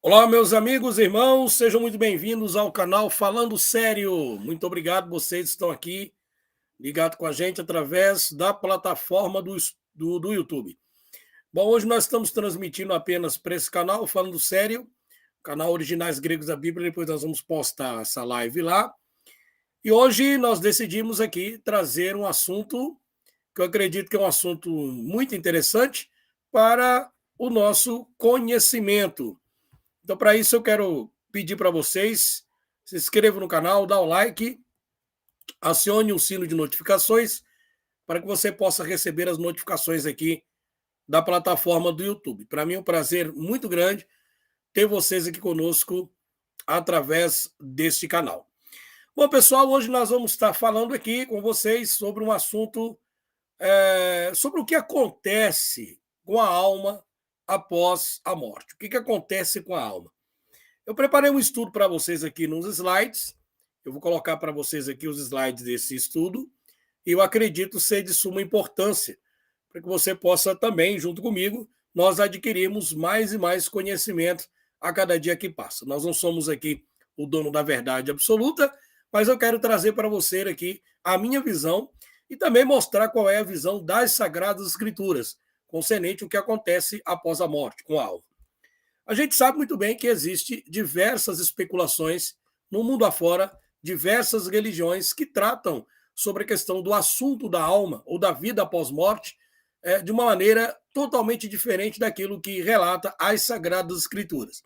Olá, meus amigos e irmãos, sejam muito bem-vindos ao canal Falando Sério. Muito obrigado, vocês estão aqui ligados com a gente através da plataforma do YouTube. Bom, hoje nós estamos transmitindo apenas para esse canal, Falando Sério, canal Originais Gregos da Bíblia, depois nós vamos postar essa live lá. E hoje nós decidimos aqui trazer um assunto que eu acredito que é um assunto muito interessante para o nosso conhecimento. Então, para isso, eu quero pedir para vocês se inscrevam no canal, dá o like, acione o sino de notificações para que você possa receber as notificações aqui da plataforma do YouTube. Para mim é um prazer muito grande ter vocês aqui conosco através deste canal. Bom, pessoal, hoje nós vamos estar falando aqui com vocês sobre um assunto, sobre o que acontece com a alma após a morte. O que acontece com a alma? Eu preparei um estudo para vocês aqui nos slides. Eu vou colocar para vocês aqui os slides desse estudo. E eu acredito ser de suma importância, para que você possa também, junto comigo, nós adquirirmos mais e mais conhecimento a cada dia que passa. Nós não somos aqui o dono da verdade absoluta, mas eu quero trazer para você aqui a minha visão e também mostrar qual é a visão das Sagradas Escrituras, concernente o que acontece após a morte com a alma. A gente sabe muito bem que existe diversas especulações no mundo afora, diversas religiões que tratam sobre a questão do assunto da alma ou da vida após morte de uma maneira totalmente diferente daquilo que relata as Sagradas Escrituras.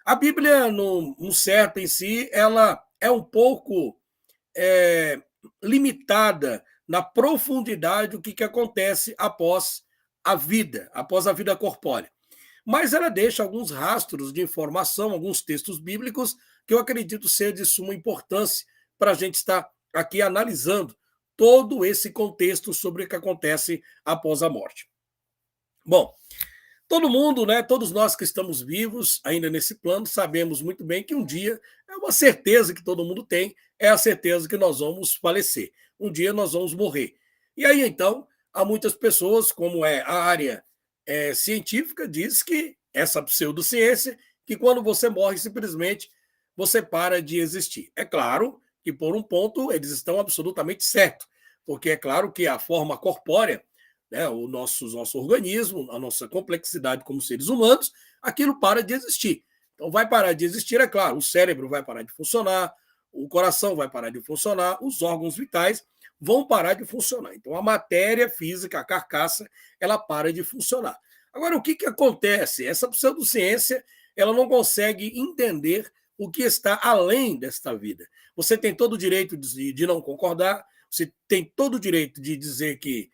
A Bíblia, no certo em si, ela é um pouco é, limitada na profundidade do que acontece após a vida corpórea. Mas ela deixa alguns rastros de informação, alguns textos bíblicos que eu acredito ser de suma importância para a gente estar aqui analisando todo esse contexto sobre o que acontece após a morte. Bom, todo mundo, né, todos nós que estamos vivos ainda nesse plano, sabemos muito bem que um dia, é uma certeza que todo mundo tem, é a certeza que nós vamos falecer. Um dia nós vamos morrer. E aí, então, há muitas pessoas, como é a área científica, diz que essa pseudociência, que quando você morre, simplesmente você para de existir. É claro que, por um ponto, eles estão absolutamente certos, porque é claro que a forma corpórea, né, nosso organismo, a nossa complexidade como seres humanos, aquilo para de existir. Então, vai parar de existir, é claro, o cérebro vai parar de funcionar, o coração vai parar de funcionar, os órgãos vitais vão parar de funcionar. Então, a matéria física, a carcaça, ela para de funcionar. Agora, o que acontece? Essa pseudociência, ela não consegue entender o que está além desta vida. Você tem todo o direito de não concordar, você tem todo o direito de dizer que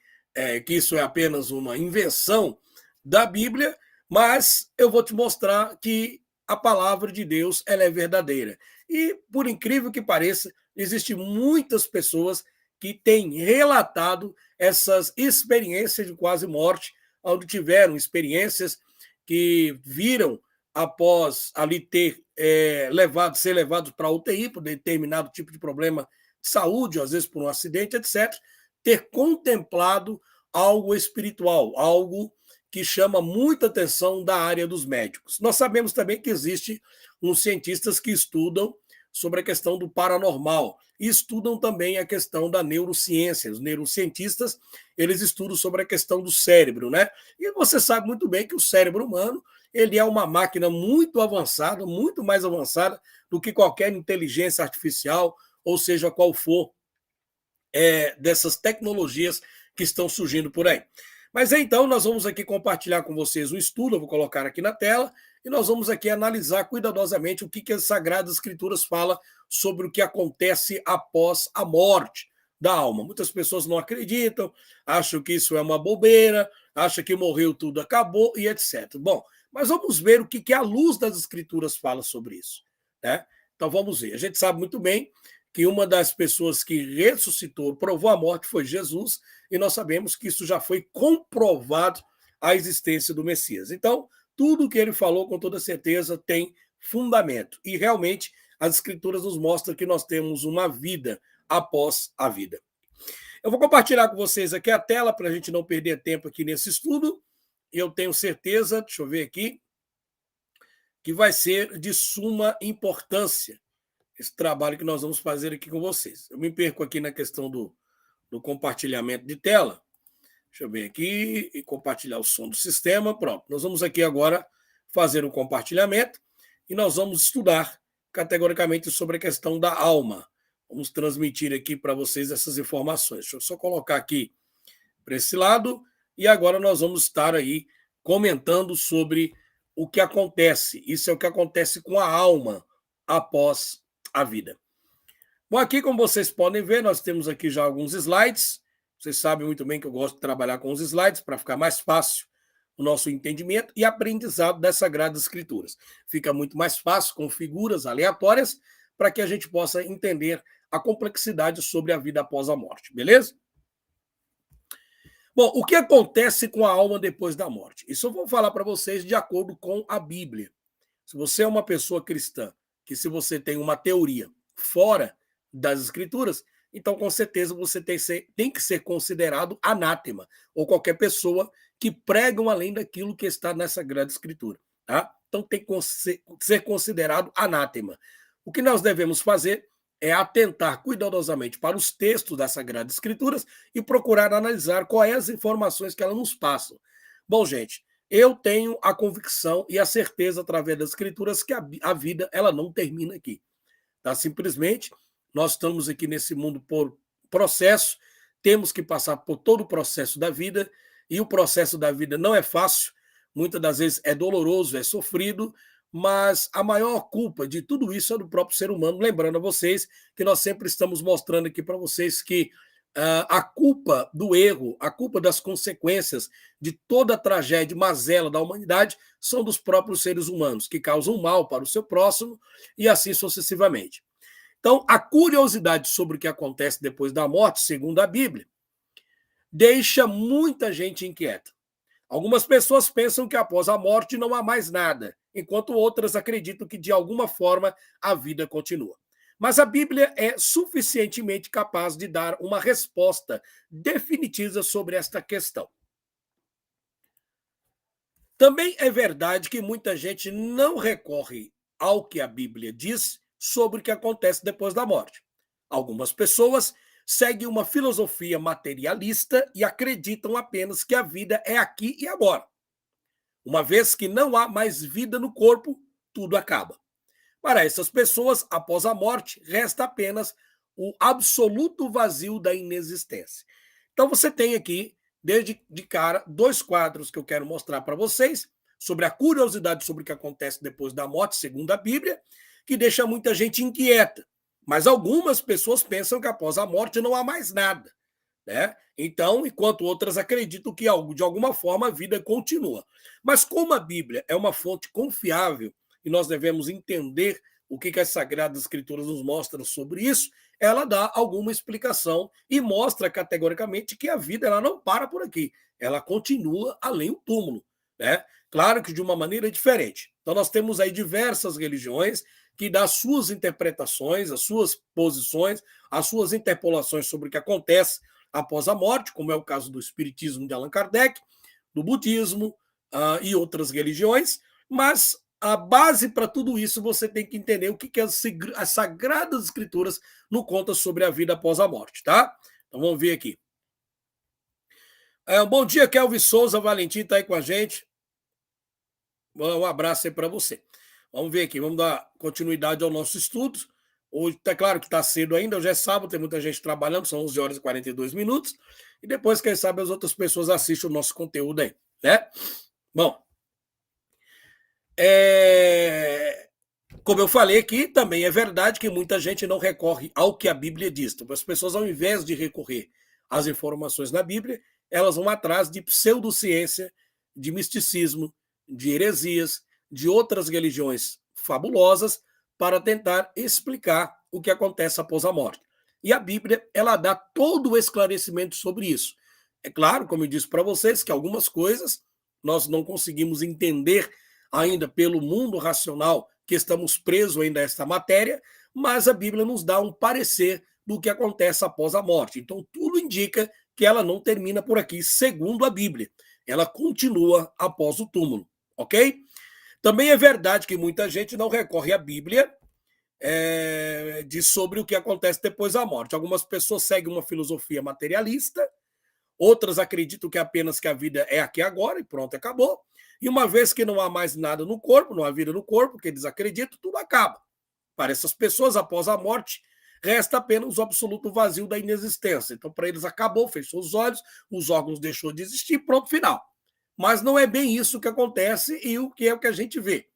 isso é apenas uma invenção da Bíblia, mas eu vou te mostrar que a palavra de Deus ela é verdadeira. E, por incrível que pareça, existem muitas pessoas que têm relatado essas experiências de quase morte, onde tiveram experiências que viram após ali ter ser levados para a UTI por determinado tipo de problema de saúde, às vezes por um acidente, etc., ter contemplado algo espiritual, algo que chama muita atenção da área dos médicos. Nós sabemos também que existe uns cientistas que estudam sobre a questão do paranormal e estudam também a questão da neurociência. Os neurocientistas, eles estudam sobre a questão do cérebro, né? E você sabe muito bem que o cérebro humano, ele é uma máquina muito avançada, muito mais avançada do que qualquer inteligência artificial, ou seja, qual for dessas tecnologias que estão surgindo por aí. Mas então nós vamos aqui compartilhar com vocês um estudo, eu vou colocar aqui na tela, e nós vamos aqui analisar cuidadosamente o que as Sagradas Escrituras falam sobre o que acontece após a morte da alma. Muitas pessoas não acreditam, acham que isso é uma bobeira, acham que morreu tudo, acabou e etc. Bom, mas vamos ver o que a luz das Escrituras fala sobre isso, né? Então vamos ver. A gente sabe muito bem que uma das pessoas que ressuscitou, provou a morte, foi Jesus, e nós sabemos que isso já foi comprovado a existência do Messias. Então, tudo que ele falou, com toda certeza, tem fundamento. E realmente, as Escrituras nos mostram que nós temos uma vida após a vida. Eu vou compartilhar com vocês aqui a tela para a gente não perder tempo aqui nesse estudo. Eu tenho certeza, deixa eu ver aqui, que vai ser de suma importância esse trabalho que nós vamos fazer aqui com vocês. Eu me perco aqui na questão do compartilhamento de tela. Deixa eu ver aqui e compartilhar o som do sistema. Pronto, nós vamos aqui agora fazer o compartilhamento e nós vamos estudar categoricamente sobre a questão da alma. Vamos transmitir aqui para vocês essas informações. Deixa eu só colocar aqui para esse lado e agora nós vamos estar aí comentando sobre o que acontece. Isso é o que acontece com a alma após a vida. Bom, aqui como vocês podem ver, nós temos aqui já alguns slides. Vocês sabem muito bem que eu gosto de trabalhar com os slides para ficar mais fácil o nosso entendimento e aprendizado das Sagradas Escrituras. Fica muito mais fácil com figuras aleatórias para que a gente possa entender a complexidade sobre a vida após a morte, beleza? Bom, o que acontece com a alma depois da morte? Isso eu vou falar para vocês de acordo com a Bíblia. Se você é uma pessoa cristã, que se você tem uma teoria fora das Escrituras, então com certeza você tem que ser considerado anátema, ou qualquer pessoa que pregam além daquilo que está nessa Sagrada Escritura. Tá? Então tem que ser considerado anátema. O que nós devemos fazer é atentar cuidadosamente para os textos das Sagradas Escrituras e procurar analisar quais as informações que elas nos passam. Bom, gente, eu tenho a convicção e a certeza através das Escrituras que a vida ela não termina aqui. Tá? Simplesmente, nós estamos aqui nesse mundo por processo, temos que passar por todo o processo da vida, e o processo da vida não é fácil, muitas das vezes é doloroso, é sofrido, mas a maior culpa de tudo isso é do próprio ser humano. Lembrando a vocês que nós sempre estamos mostrando aqui para vocês que a culpa do erro, a culpa das consequências de toda a tragédia, mazela da humanidade, são dos próprios seres humanos, que causam mal para o seu próximo e assim sucessivamente. Então, a curiosidade sobre o que acontece depois da morte, segundo a Bíblia, deixa muita gente inquieta. Algumas pessoas pensam que após a morte não há mais nada, enquanto outras acreditam que de alguma forma a vida continua. Mas a Bíblia é suficientemente capaz de dar uma resposta definitiva sobre esta questão. Também é verdade que muita gente não recorre ao que a Bíblia diz sobre o que acontece depois da morte. Algumas pessoas seguem uma filosofia materialista e acreditam apenas que a vida é aqui e agora. Uma vez que não há mais vida no corpo, tudo acaba. Para essas pessoas, após a morte, resta apenas o absoluto vazio da inexistência. Então você tem aqui, desde de cara, dois quadros que eu quero mostrar para vocês sobre a curiosidade sobre o que acontece depois da morte, segundo a Bíblia, que deixa muita gente inquieta. Mas algumas pessoas pensam que após a morte não há mais nada, né? Então, enquanto outras acreditam que de alguma forma a vida continua. Mas como a Bíblia é uma fonte confiável e nós devemos entender o que as Sagradas Escrituras nos mostram sobre isso, ela dá alguma explicação e mostra categoricamente que a vida ela não para por aqui, ela continua além do túmulo, né? Claro que de uma maneira diferente. Então nós temos aí diversas religiões que dão as suas interpretações, as suas posições, as suas interpolações sobre o que acontece após a morte, como é o caso do Espiritismo de Allan Kardec, do Budismo e outras religiões, mas a base para tudo isso você tem que entender o que as Sagradas Escrituras nos contam sobre a vida após a morte, tá? Então vamos ver aqui. Bom dia, Kelvin Souza, Valentim está aí com a gente. Um abraço aí para você. Vamos ver aqui, vamos dar continuidade ao nosso estudo. Hoje, tá claro que está cedo ainda, hoje é sábado, tem muita gente trabalhando, são 11 horas e 42 minutos. E depois, quem sabe, as outras pessoas assistem o nosso conteúdo aí, né? Bom, como eu falei aqui, também é verdade que muita gente não recorre ao que a Bíblia diz. Então, as pessoas, ao invés de recorrer às informações na Bíblia, elas vão atrás de pseudociência, de misticismo, de heresias, de outras religiões fabulosas para tentar explicar o que acontece após a morte. E a Bíblia, ela dá todo o esclarecimento sobre isso. É claro, como eu disse para vocês, que algumas coisas nós não conseguimos entender ainda pelo mundo racional, que estamos presos ainda a esta matéria, mas a Bíblia nos dá um parecer do que acontece após a morte. Então, tudo indica que ela não termina por aqui, segundo a Bíblia. Ela continua após o túmulo, ok? Também é verdade que muita gente não recorre à Bíblia sobre o que acontece depois da morte. Algumas pessoas seguem uma filosofia materialista, outras acreditam que apenas que a vida é aqui agora e pronto, acabou. E uma vez que não há mais nada no corpo, não há vida no corpo, que eles acreditam, tudo acaba. Para essas pessoas, após a morte, resta apenas o absoluto vazio da inexistência. Então, para eles, acabou, fechou os olhos, os órgãos deixou de existir, pronto, final. Mas não é bem isso que acontece e o que é o que a gente vê.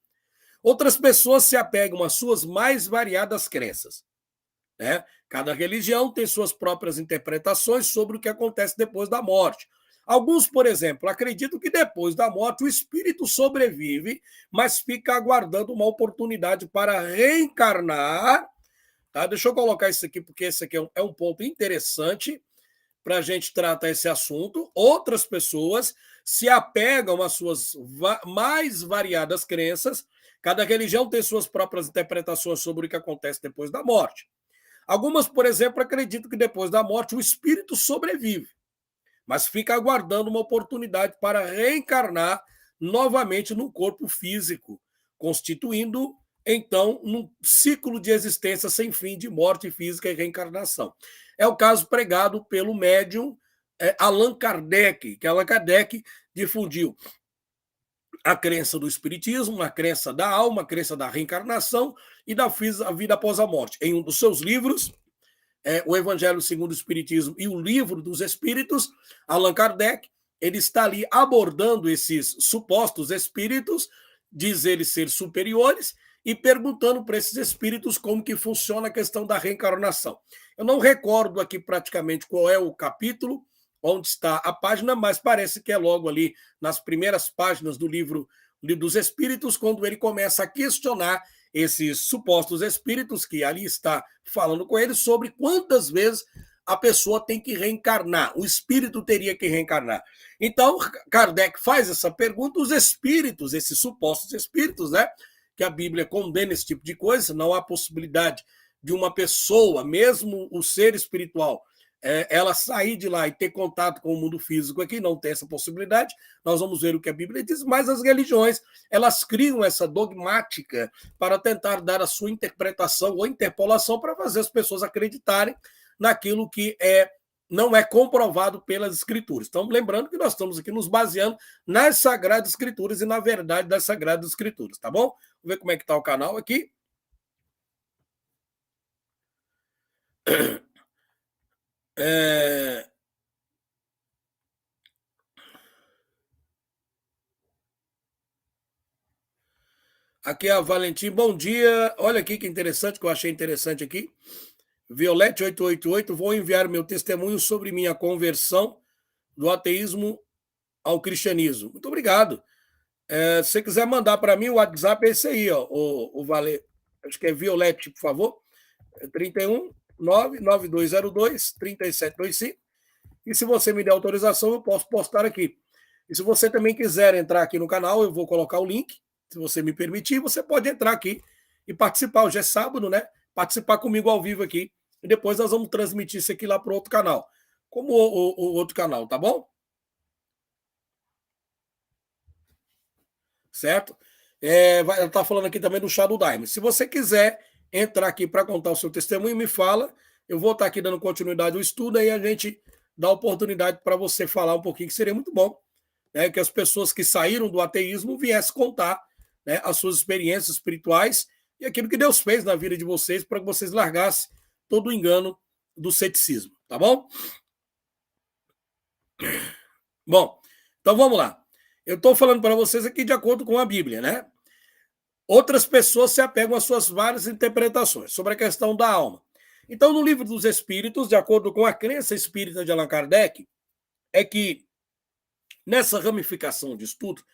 Outras pessoas se apegam às suas mais variadas crenças. Né? Cada religião tem suas próprias interpretações sobre o que acontece depois da morte. Alguns, por exemplo, acreditam que depois da morte o espírito sobrevive, mas fica aguardando uma oportunidade para reencarnar. Tá? Deixa eu colocar isso aqui, porque esse aqui é um ponto interessante para a gente tratar esse assunto. Outras pessoas se apegam às suas mais variadas crenças. Cada religião tem suas próprias interpretações sobre o que acontece depois da morte. Algumas, por exemplo, acreditam que depois da morte o espírito sobrevive, mas fica aguardando uma oportunidade para reencarnar novamente no corpo físico, constituindo, então, um ciclo de existência sem fim de morte física e reencarnação. É o caso pregado pelo médium Allan Kardec, que Allan Kardec difundiu a crença do espiritismo, a crença da alma, a crença da reencarnação e da vida após a morte. Em um dos seus livros, o Evangelho segundo o Espiritismo e o Livro dos Espíritos, Allan Kardec, ele está ali abordando esses supostos espíritos, diz ele ser superiores, e perguntando para esses espíritos como que funciona a questão da reencarnação. Eu não recordo aqui praticamente qual é o capítulo, onde está a página, mas parece que é logo ali nas primeiras páginas do livro dos Espíritos, quando ele começa a questionar esses supostos espíritos que ali está falando com eles sobre quantas vezes a pessoa tem que reencarnar, o espírito teria que reencarnar. Então, Kardec faz essa pergunta, os espíritos, esses supostos espíritos, né, que a Bíblia condena esse tipo de coisa, não há possibilidade de uma pessoa, mesmo o ser espiritual, ela sair de lá e ter contato com o mundo físico aqui, não tem essa possibilidade. Nós vamos ver o que a Bíblia diz, mas as religiões, elas criam essa dogmática para tentar dar a sua interpretação ou interpolação para fazer as pessoas acreditarem naquilo que não é comprovado pelas escrituras. Então, lembrando que nós estamos aqui nos baseando nas Sagradas Escrituras e na verdade das Sagradas Escrituras, tá bom? Vamos ver como é que está o canal aqui. Aqui é a Valentim, bom dia. Olha aqui que interessante, que eu achei interessante aqui. Violete 888, vou enviar meu testemunho sobre minha conversão do ateísmo ao cristianismo. Muito obrigado. Se você quiser mandar para mim, o WhatsApp é esse aí, ó, o Vale, acho que é Violete, por favor. 31 99202 3725. E se você me der autorização, eu posso postar aqui. E se você também quiser entrar aqui no canal, eu vou colocar o link. Se você me permitir, você pode entrar aqui e participar. Hoje é sábado, né? Participar comigo ao vivo aqui. E depois nós vamos transmitir isso aqui lá para o outro canal. Como o outro canal, tá bom? Certo? Ela está falando aqui também do Shadow Daime. Se você quiser entrar aqui para contar o seu testemunho, me fala. Eu vou estar aqui dando continuidade ao estudo, aí a gente dá oportunidade para você falar um pouquinho, que seria muito bom, né, que as pessoas que saíram do ateísmo viessem contar, né, as suas experiências espirituais e aquilo que Deus fez na vida de vocês para que vocês largassem todo o engano do ceticismo, tá bom? Bom, então vamos lá. Eu estou falando para vocês aqui de acordo com a Bíblia, né? Outras pessoas se apegam às suas várias interpretações sobre a questão da alma. Então, no Livro dos Espíritos, de acordo com a crença espírita de Allan Kardec, é que nessa ramificação de estudo,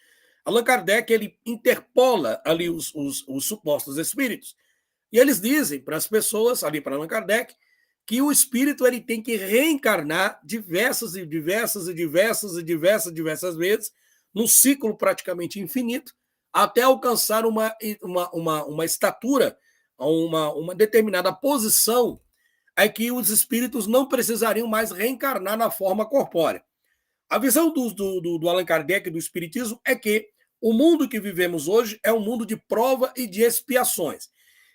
Allan Kardec ele interpola ali os supostos espíritos. E eles dizem para as pessoas, ali para Allan Kardec, que o espírito ele tem que reencarnar diversas vezes, num ciclo praticamente infinito, até alcançar uma estatura, uma determinada posição, é que os espíritos não precisariam mais reencarnar na forma corpórea. A visão do Allan Kardec do espiritismo é que O mundo que vivemos hoje é um mundo de prova e de expiações.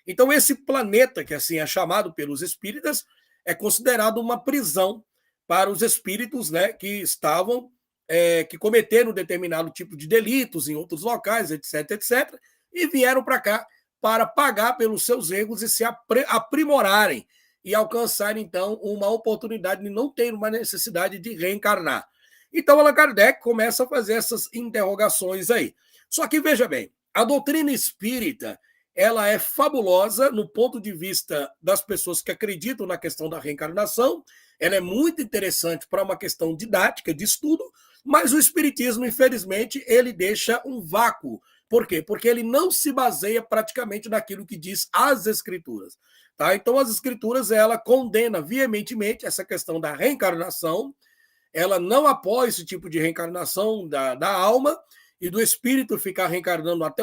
Então, esse planeta, que assim é chamado pelos espíritas, é considerado uma prisão para os espíritos, né, que estavam, que cometeram determinado tipo de delitos em outros locais, etc, etc, e vieram para cá para pagar pelos seus erros e se aprimorarem e alcançar, então, uma oportunidade de não ter uma necessidade de reencarnar. Então, Allan Kardec começa a fazer essas interrogações aí. Só que, veja bem, a doutrina espírita ela é fabulosa no ponto de vista das pessoas que acreditam na questão da reencarnação, ela é muito interessante para uma questão didática, de estudo, mas o espiritismo, infelizmente, ele deixa um vácuo. Por quê? Porque ele não se baseia praticamente naquilo que diz as escrituras. Tá? Então, as escrituras, ela condena veementemente essa questão da reencarnação, ela não apoia esse tipo de reencarnação da alma e do espírito ficar reencarnando até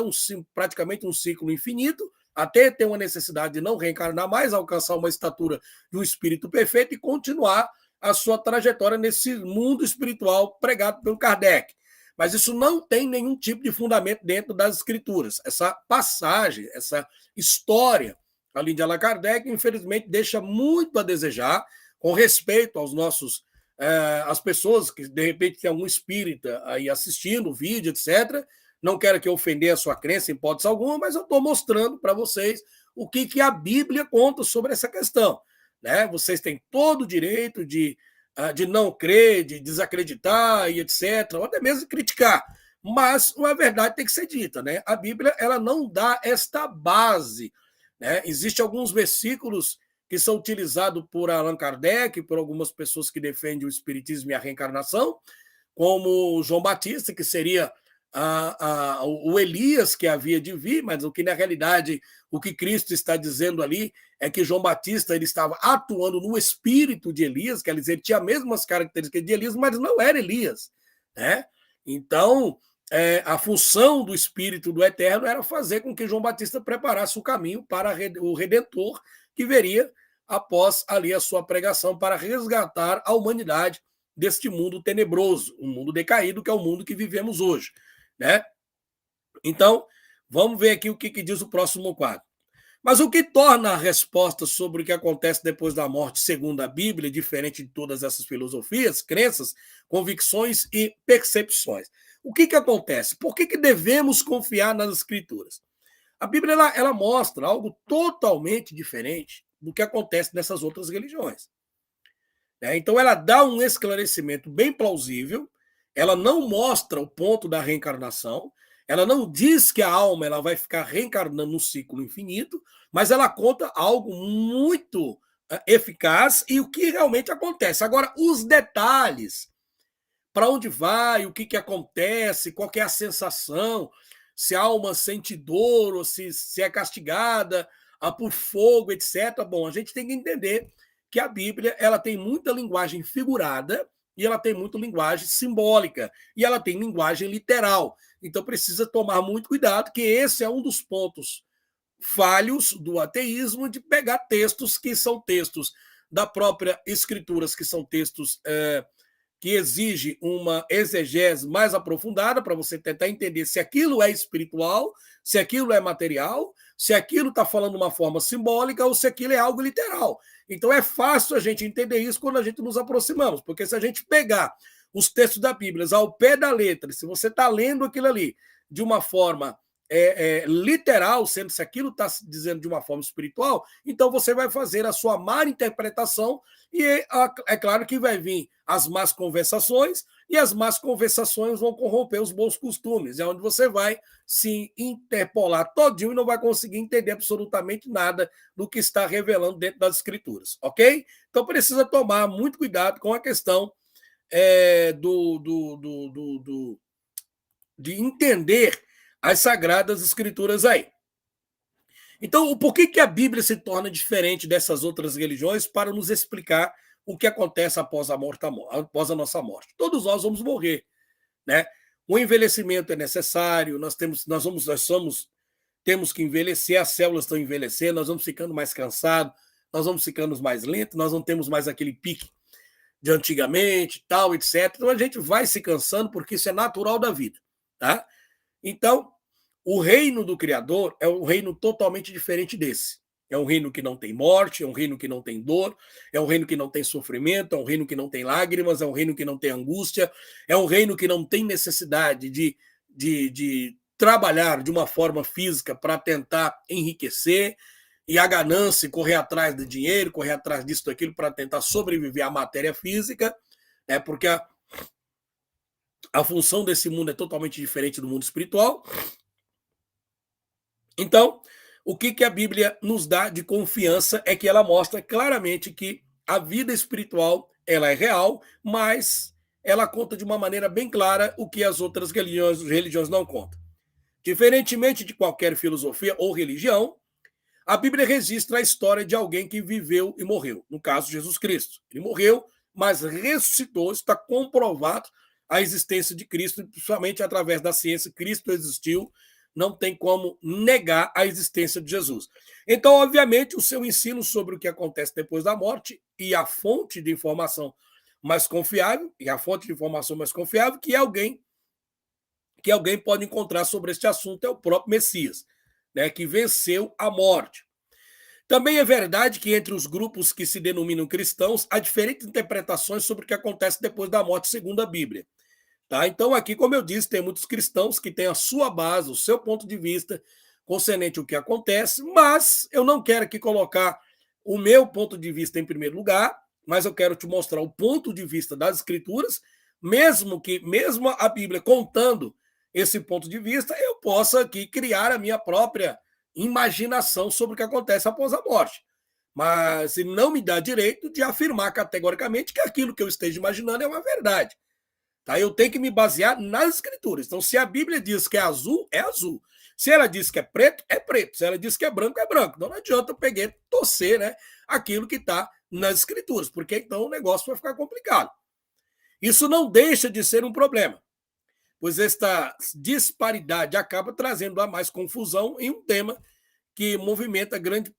praticamente um ciclo infinito, até ter uma necessidade de não reencarnar mais, alcançar uma estatura de um espírito perfeito e continuar a sua trajetória nesse mundo espiritual pregado pelo Kardec. Mas isso não tem nenhum tipo de fundamento dentro das escrituras. Essa passagem, essa história ali de Allan Kardec, infelizmente, deixa muito a desejar com respeito aos nossos as pessoas que de repente tem algum espírita aí assistindo o vídeo, etc. Não quero que ofender a sua crença em hipótese alguma, mas eu estou mostrando para vocês o que a Bíblia conta sobre essa questão. Né? Vocês têm todo o direito de não crer, de desacreditar e etc., ou até mesmo de criticar. Mas uma verdade tem que ser dita. Né? A Bíblia ela não dá esta base. Né? Existem alguns versículos que são utilizados por Allan Kardec, por algumas pessoas que defendem o espiritismo e a reencarnação, como João Batista, que seria o Elias que havia de vir, mas o que na realidade o que Cristo está dizendo ali é que João Batista ele estava atuando no espírito de Elias, quer dizer, ele tinha as mesmas características de Elias, mas não era Elias. Né? Então, a função do Espírito do Eterno era fazer com que João Batista preparasse o caminho para o Redentor, que veria após ali a sua pregação para resgatar a humanidade deste mundo tenebroso, um mundo decaído, que é o mundo que vivemos hoje. Né? Então, vamos ver aqui o que diz o próximo quadro. Mas o que torna a resposta sobre o que acontece depois da morte, segundo a Bíblia, diferente de todas essas filosofias, crenças, convicções e percepções? O que acontece? Por que devemos confiar nas Escrituras? A Bíblia ela mostra algo totalmente diferente do que acontece nessas outras religiões. Então, ela dá um esclarecimento bem plausível, ela não mostra o ponto da reencarnação, ela não diz que a alma ela vai ficar reencarnando no ciclo infinito, mas ela conta algo muito eficaz e o que realmente acontece. Agora, os detalhes, para onde vai, o que acontece, qual que é a sensação, se a alma sente dor ou se é castigada por fogo, etc. Bom, a gente tem que entender que a Bíblia ela tem muita linguagem figurada e ela tem muita linguagem simbólica e ela tem linguagem literal. Então precisa tomar muito cuidado, que esse é um dos pontos falhos do ateísmo, de pegar textos que são textos da própria Escrituras, que são textos que exige uma exegese mais aprofundada para você tentar entender se aquilo é espiritual, se aquilo é material, se aquilo está falando de uma forma simbólica ou se aquilo é algo literal. Então é fácil a gente entender isso quando a gente nos aproximamos, porque se a gente pegar os textos da Bíblia ao pé da letra, se você está lendo aquilo ali de uma forma literal, sendo se aquilo está dizendo de uma forma espiritual, então você vai fazer a sua má interpretação e é claro que vai vir as más conversações e as más conversações vão corromper os bons costumes, é onde você vai se interpolar todinho e não vai conseguir entender absolutamente nada do que está revelando dentro das escrituras, ok? Então precisa tomar muito cuidado com a questão de entender as sagradas escrituras aí. Então, por que a Bíblia se torna diferente dessas outras religiões para nos explicar o que acontece após após a nossa morte? Todos nós vamos morrer, né? O envelhecimento é necessário, temos que envelhecer, as células estão envelhecendo, nós vamos ficando mais cansados, nós vamos ficando mais lentos, nós não temos mais aquele pique de antigamente, tal, etc. Então a gente vai se cansando porque isso é natural da vida, tá? Então, o reino do Criador é um reino totalmente diferente desse. É um reino que não tem morte, é um reino que não tem dor, é um reino que não tem sofrimento, é um reino que não tem lágrimas, é um reino que não tem angústia, é um reino que não tem necessidade de trabalhar de uma forma física para tentar enriquecer, e a ganância, correr atrás do dinheiro, correr atrás disso, daquilo, para tentar sobreviver à matéria física, porque a função desse mundo é totalmente diferente do mundo espiritual. Então, o que a Bíblia nos dá de confiança é que ela mostra claramente que a vida espiritual ela é real, mas ela conta de uma maneira bem clara o que as outras religiões não contam. Diferentemente de qualquer filosofia ou religião, a Bíblia registra a história de alguém que viveu e morreu. No caso, Jesus Cristo. Ele morreu, mas ressuscitou, está comprovado a existência de Cristo, principalmente através da ciência. Cristo existiu, não tem como negar a existência de Jesus. Então, obviamente, o seu ensino sobre o que acontece depois da morte e a fonte de informação mais confiável, que alguém pode encontrar sobre este assunto é o próprio Messias, né, que venceu a morte. Também é verdade que entre os grupos que se denominam cristãos há diferentes interpretações sobre o que acontece depois da morte segundo a Bíblia. Tá? Então, aqui, como eu disse, tem muitos cristãos que têm a sua base, o seu ponto de vista concernente ao que acontece, mas eu não quero aqui colocar o meu ponto de vista em primeiro lugar, mas eu quero te mostrar o ponto de vista das Escrituras, mesmo a Bíblia contando esse ponto de vista, eu possa aqui criar a minha própria imaginação sobre o que acontece após a morte. Mas ele não me dá direito de afirmar categoricamente que aquilo que eu esteja imaginando é uma verdade. Tá? Eu tenho que me basear nas escrituras. Então, se a Bíblia diz que é azul, é azul. Se ela diz que é preto, é preto. Se ela diz que é branco, é branco. Então, não adianta eu pegar e torcer, né, aquilo que está nas escrituras, porque então o negócio vai ficar complicado. Isso não deixa de ser um problema, pois esta disparidade acaba trazendo a mais confusão em um tema que movimenta grande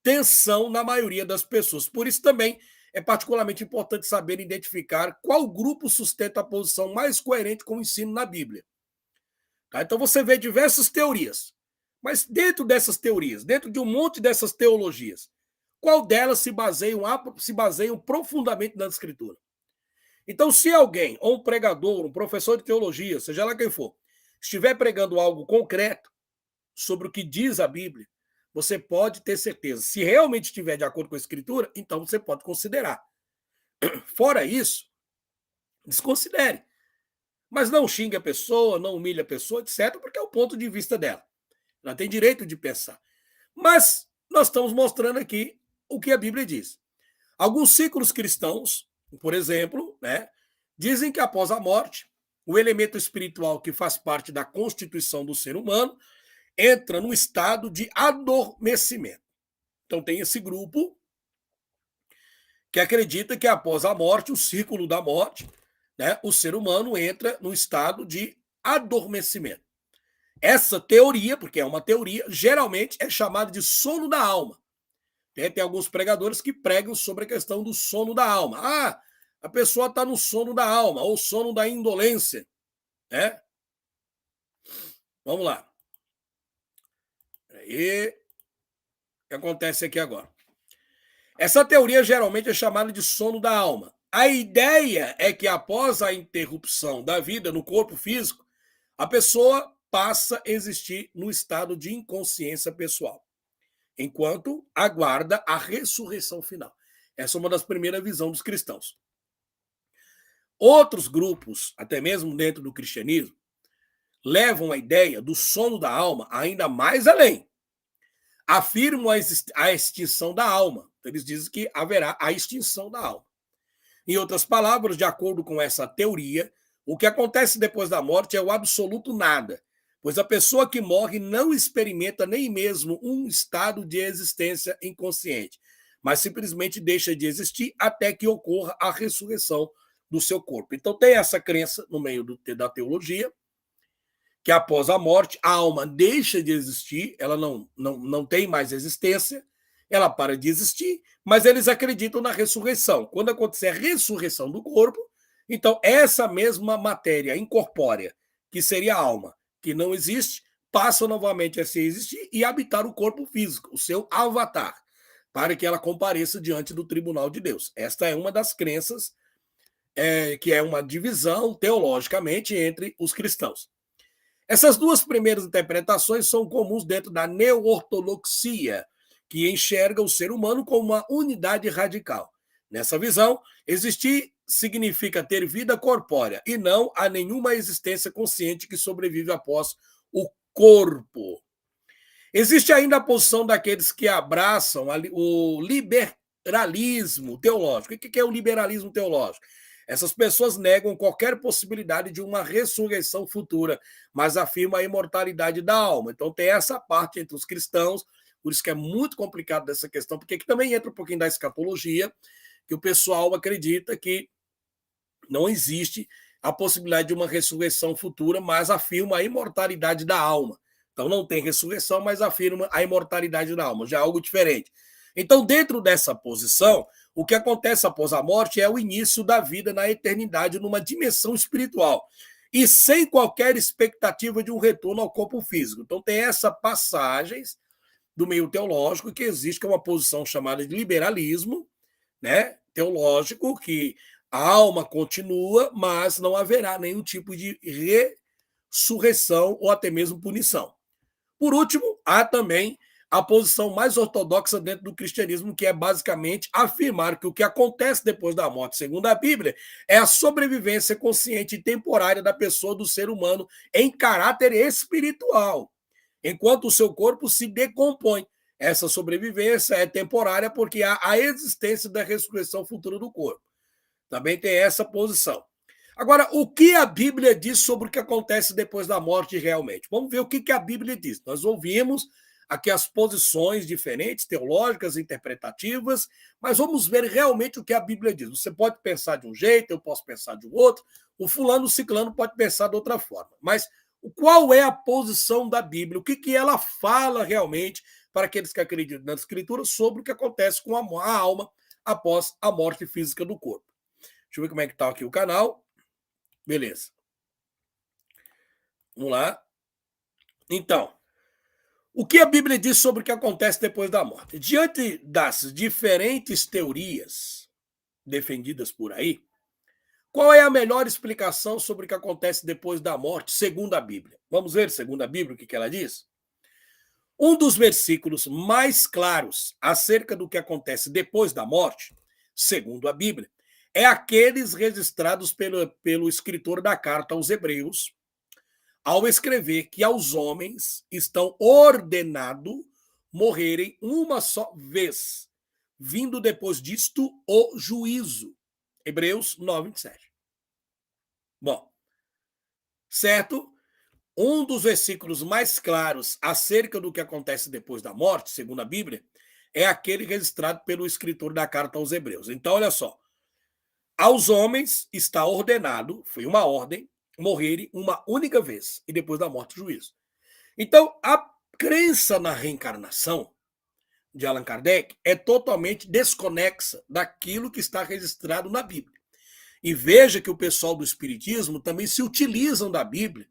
tensão na maioria das pessoas. Por isso também é particularmente importante saber identificar qual grupo sustenta a posição mais coerente com o ensino na Bíblia. Tá? Então você vê diversas teorias, mas dentro dessas teorias, dentro de um monte dessas teologias, qual delas se baseiam profundamente na Escritura? Então, se alguém, ou um pregador, um professor de teologia, seja lá quem for, estiver pregando algo concreto sobre o que diz a Bíblia, você pode ter certeza. Se realmente estiver de acordo com a Escritura, então você pode considerar. Fora isso, desconsidere. Mas não xingue a pessoa, não humilhe a pessoa, etc., porque é o ponto de vista dela. Ela tem direito de pensar. Mas nós estamos mostrando aqui o que a Bíblia diz. Alguns ciclos cristãos, por exemplo, né, dizem que após a morte, o elemento espiritual que faz parte da constituição do ser humano entra no estado de adormecimento. Então tem esse grupo que acredita que após a morte, o ciclo da morte, né, o ser humano entra no estado de adormecimento. Essa teoria, porque é uma teoria, geralmente é chamada de sono da alma. Tem alguns pregadores que pregam sobre a questão do sono da alma. Ah, a pessoa está no sono da alma, ou sono da indolência. Né? Vamos lá. Aí, o que acontece aqui agora? Essa teoria geralmente é chamada de sono da alma. A ideia é que após a interrupção da vida no corpo físico, a pessoa passa a existir no estado de inconsciência pessoal, enquanto aguarda a ressurreição final. Essa é uma das primeiras visões dos cristãos. Outros grupos, até mesmo dentro do cristianismo, levam a ideia do sono da alma ainda mais além. Afirmam a extinção da alma. Eles dizem que haverá a extinção da alma. Em outras palavras, de acordo com essa teoria, o que acontece depois da morte é o absoluto nada, pois a pessoa que morre não experimenta nem mesmo um estado de existência inconsciente, mas simplesmente deixa de existir até que ocorra a ressurreição do seu corpo. Então tem essa crença no meio da teologia, que após a morte a alma deixa de existir, ela não tem mais existência, ela para de existir, mas eles acreditam na ressurreição. Quando acontecer a ressurreição do corpo, então essa mesma matéria incorpórea, que seria a alma, que não existe, passa novamente a se existir e habitar o corpo físico, o seu avatar, para que ela compareça diante do tribunal de Deus. Esta é uma das crenças, que é uma divisão teologicamente entre os cristãos. Essas duas primeiras interpretações são comuns dentro da neo-ortodoxia, que enxerga o ser humano como uma unidade radical. Nessa visão, existir significa ter vida corpórea e não há nenhuma existência consciente que sobrevive após o corpo. Existe ainda a posição daqueles que abraçam o liberalismo teológico. O que é o liberalismo teológico? Essas pessoas negam qualquer possibilidade de uma ressurreição futura, mas afirmam a imortalidade da alma. Então tem essa parte entre os cristãos, por isso que é muito complicado dessa questão, porque aqui também entra um pouquinho da escatologia, que o pessoal acredita que não existe a possibilidade de uma ressurreição futura, mas afirma a imortalidade da alma. Então não tem ressurreição, mas afirma a imortalidade da alma, já é algo diferente. Então, dentro dessa posição, o que acontece após a morte é o início da vida na eternidade, numa dimensão espiritual, e sem qualquer expectativa de um retorno ao corpo físico. Então, tem essas passagens do meio teológico que existe, que é uma posição chamada de liberalismo, né, teológico, que a alma continua, mas não haverá nenhum tipo de ressurreição ou até mesmo punição. Por último, há também a posição mais ortodoxa dentro do cristianismo, que é basicamente afirmar que o que acontece depois da morte, segundo a Bíblia, é a sobrevivência consciente e temporária da pessoa, do ser humano, em caráter espiritual, enquanto o seu corpo se decompõe. Essa sobrevivência é temporária porque há a existência da ressurreição futura do corpo. Também tem essa posição. Agora, o que a Bíblia diz sobre o que acontece depois da morte realmente? Vamos ver o que a Bíblia diz. Nós ouvimos aqui as posições diferentes, teológicas, interpretativas, mas vamos ver realmente o que a Bíblia diz. Você pode pensar de um jeito, eu posso pensar de um outro, o fulano, o ciclano pode pensar de outra forma. Mas qual é a posição da Bíblia? O que ela fala realmente para aqueles que acreditam na Escritura sobre o que acontece com a alma após a morte física do corpo? Deixa eu ver como é que está aqui o canal. Beleza. Vamos lá. Então, o que a Bíblia diz sobre o que acontece depois da morte? Diante das diferentes teorias defendidas por aí, qual é a melhor explicação sobre o que acontece depois da morte, segundo a Bíblia? Vamos ver, segundo a Bíblia, o que ela diz? Um dos versículos mais claros acerca do que acontece depois da morte, segundo a Bíblia, é aqueles registrados pelo escritor da carta aos Hebreus, ao escrever que aos homens estão ordenado morrerem uma só vez, vindo depois disto o juízo. Hebreus 9, 27. Bom, certo? Um dos versículos mais claros acerca do que acontece depois da morte, segundo a Bíblia, é aquele registrado pelo escritor da carta aos Hebreus. Então, olha só. Aos homens está ordenado, foi uma ordem, morrerem uma única vez e depois da morte o juízo. Então, a crença na reencarnação de Allan Kardec é totalmente desconexa daquilo que está registrado na Bíblia. E veja que o pessoal do Espiritismo também se utilizam da Bíblia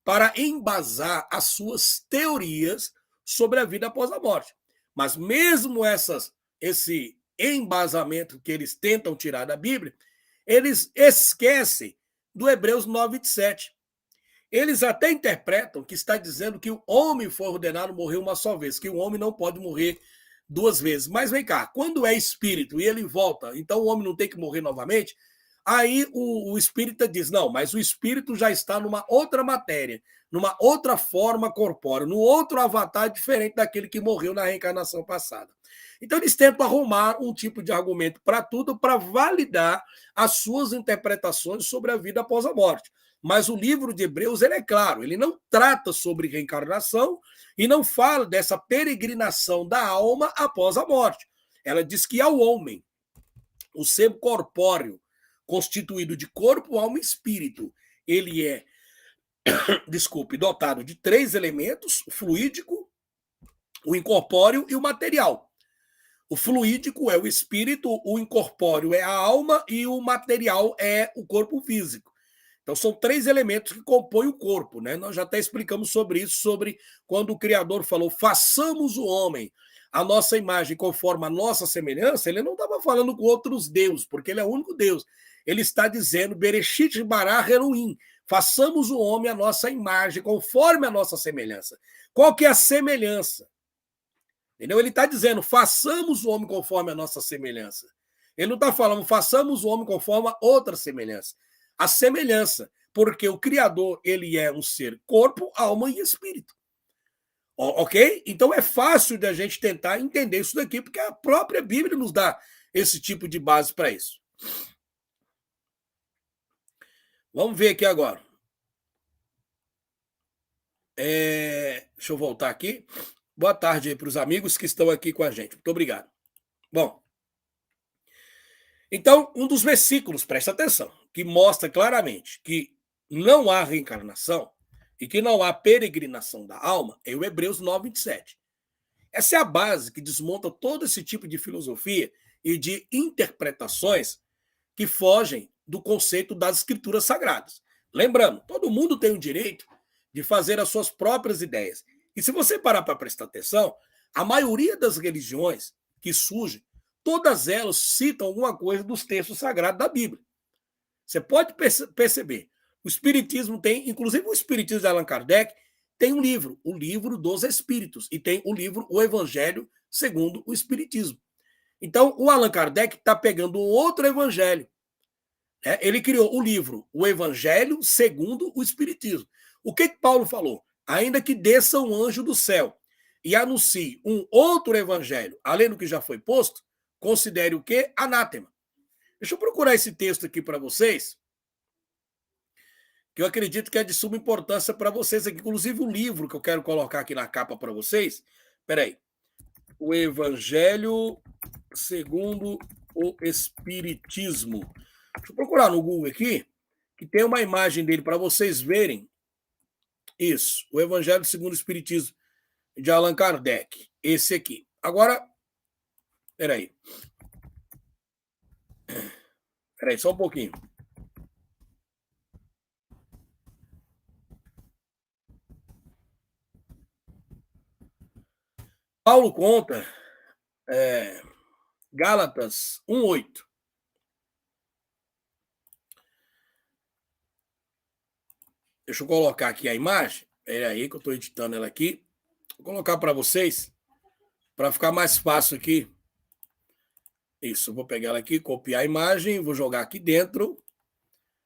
para embasar as suas teorias sobre a vida após a morte. Mas mesmo esse embasamento que eles tentam tirar da Bíblia, eles esquecem do Hebreus 9, 27. Eles até interpretam que está dizendo que o homem foi ordenado morrer uma só vez, que o homem não pode morrer duas vezes. Mas vem cá, quando é espírito e ele volta, então o homem não tem que morrer novamente? Aí o espírita diz, não, mas o espírito já está numa outra matéria, numa outra forma corpórea, num outro avatar diferente daquele que morreu na reencarnação passada. Então eles tentam arrumar um tipo de argumento para tudo, para validar as suas interpretações sobre a vida após a morte. Mas o livro de Hebreus, ele é claro, ele não trata sobre reencarnação e não fala dessa peregrinação da alma após a morte. Ela diz que ao homem, o ser corpóreo, constituído de corpo, alma e espírito, ele é, dotado de três elementos: o fluídico, o incorpóreo e o material. O fluídico é o espírito, o incorpóreo é a alma e o material é o corpo físico. Então, são três elementos que compõem o corpo, né? Nós já até explicamos sobre isso, sobre quando o Criador falou, façamos o homem a nossa imagem conforme a nossa semelhança, ele não estava falando com outros deuses, porque ele é o único Deus. Ele está dizendo, Bereshit bara Elohim, façamos o homem a nossa imagem, conforme a nossa semelhança. Qual que é a semelhança? Entendeu? Ele está dizendo, façamos o homem conforme a nossa semelhança. Ele não está falando, façamos o homem conforme a outra semelhança. A semelhança, porque o Criador, ele é um ser corpo, alma e espírito. Ok? Então é fácil de a gente tentar entender isso daqui, porque a própria Bíblia nos dá esse tipo de base para isso. Vamos ver aqui agora. Deixa eu voltar aqui. Boa tarde aí para os amigos que estão aqui com a gente. Muito obrigado. Bom, então, um dos versículos, presta atenção, que mostra claramente que não há reencarnação e que não há peregrinação da alma é o Hebreus 9, 27. Essa é a base que desmonta todo esse tipo de filosofia e de interpretações que fogem do conceito das escrituras sagradas. Lembrando, todo mundo tem o direito de fazer as suas próprias ideias. E se você parar para prestar atenção, a maioria das religiões que surgem, todas elas citam alguma coisa dos textos sagrados da Bíblia. Você pode perceber. O Espiritismo tem, inclusive o Espiritismo de Allan Kardec, tem um livro, o Livro dos Espíritos, e tem o livro O Evangelho segundo o Espiritismo. Então, o Allan Kardec está pegando um outro evangelho. Ele criou o livro O Evangelho segundo o Espiritismo. O que Paulo falou? Ainda que desça um anjo do céu e anuncie um outro evangelho, além do que já foi posto, considere o quê? Anátema. Deixa eu procurar esse texto aqui para vocês, que eu acredito que é de suma importância para vocês aqui. Inclusive o livro que eu quero colocar aqui na capa para vocês. Espera aí. O Evangelho segundo o Espiritismo. Deixa eu procurar no Google aqui, que tem uma imagem dele para vocês verem. Isso, o Evangelho segundo o Espiritismo, de Allan Kardec. Esse aqui. Agora, peraí. Peraí, só um pouquinho. Paulo conta, Gálatas 1:8. Deixa eu colocar aqui a imagem. É aí que eu estou editando ela aqui. Vou colocar para vocês, para ficar mais fácil aqui. Isso, eu vou pegar ela aqui, copiar a imagem, vou jogar aqui dentro,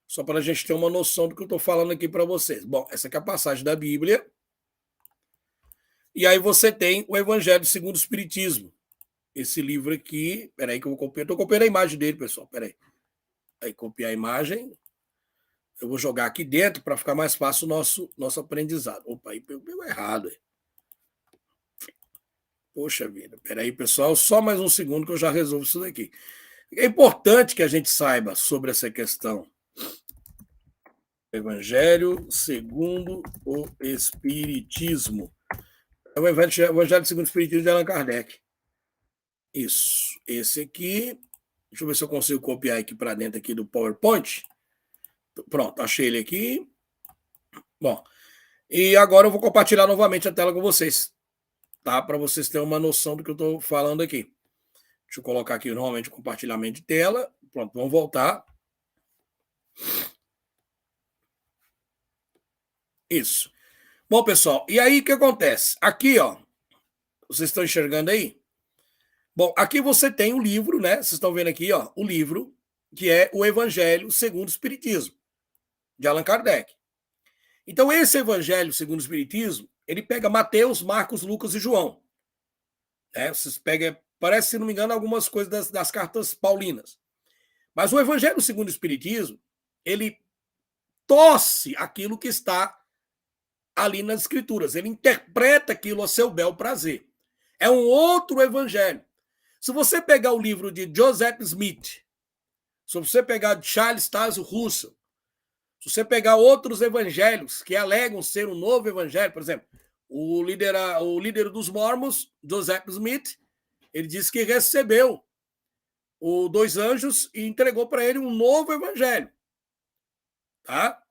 só para a gente ter uma noção do que eu estou falando aqui para vocês. Bom, essa aqui é a passagem da Bíblia. E aí você tem o Evangelho segundo o Espiritismo. Esse livro aqui, peraí que eu vou copiar. Estou copiando a imagem dele, pessoal, peraí. Aí, copiar a imagem. Eu vou jogar aqui dentro para ficar mais fácil o nosso aprendizado. Opa, aí pegou errado. Poxa vida, peraí, pessoal, só mais um segundo que eu já resolvo isso daqui. É importante que a gente saiba sobre essa questão. Evangelho segundo o Espiritismo. É o Evangelho segundo o Espiritismo de Allan Kardec. Isso. Esse aqui. Deixa eu ver se eu consigo copiar aqui para dentro aqui do PowerPoint. Pronto, achei ele aqui. Bom, e agora eu vou compartilhar novamente a tela com vocês, tá? Para vocês terem uma noção do que eu estou falando aqui. Deixa eu colocar aqui novamente o compartilhamento de tela. Pronto, vamos voltar. Isso. Bom, pessoal, e aí o que acontece? Aqui, ó, vocês estão enxergando aí? Bom, aqui você tem o livro, né? Vocês estão vendo aqui, ó, o livro, que é o Evangelho segundo o Espiritismo, de Allan Kardec. Então, esse Evangelho segundo o Espiritismo, ele pega Mateus, Marcos, Lucas e João. Vocês pegam, parece, se não me engano, algumas coisas das cartas paulinas. Mas o Evangelho segundo o Espiritismo, ele torce aquilo que está ali nas Escrituras. Ele interpreta aquilo a seu bel prazer. É um outro evangelho. Se você pegar o livro de Joseph Smith, se você pegar Charles Taze Russell, se você pegar outros evangelhos que alegam ser um novo evangelho, por exemplo, o líder dos Mormons, Joseph Smith, ele disse que recebeu os dois anjos e entregou para ele um novo evangelho. Tá?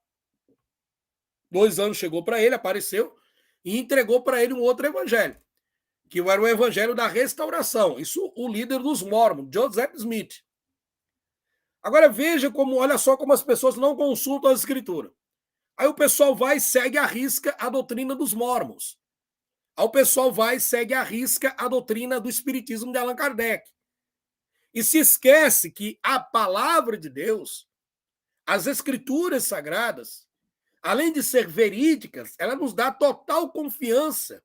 2 anos chegou para ele, apareceu e entregou para ele um outro evangelho, que era o evangelho da restauração. Isso o líder dos Mormons, Joseph Smith. Agora veja como, olha só como as pessoas não consultam a escritura. Aí o pessoal vai e segue à risca a doutrina dos Mormons. Aí o pessoal vai e segue à risca a doutrina do espiritismo de Allan Kardec. E se esquece que a palavra de Deus, as escrituras sagradas, além de ser verídicas, ela nos dá total confiança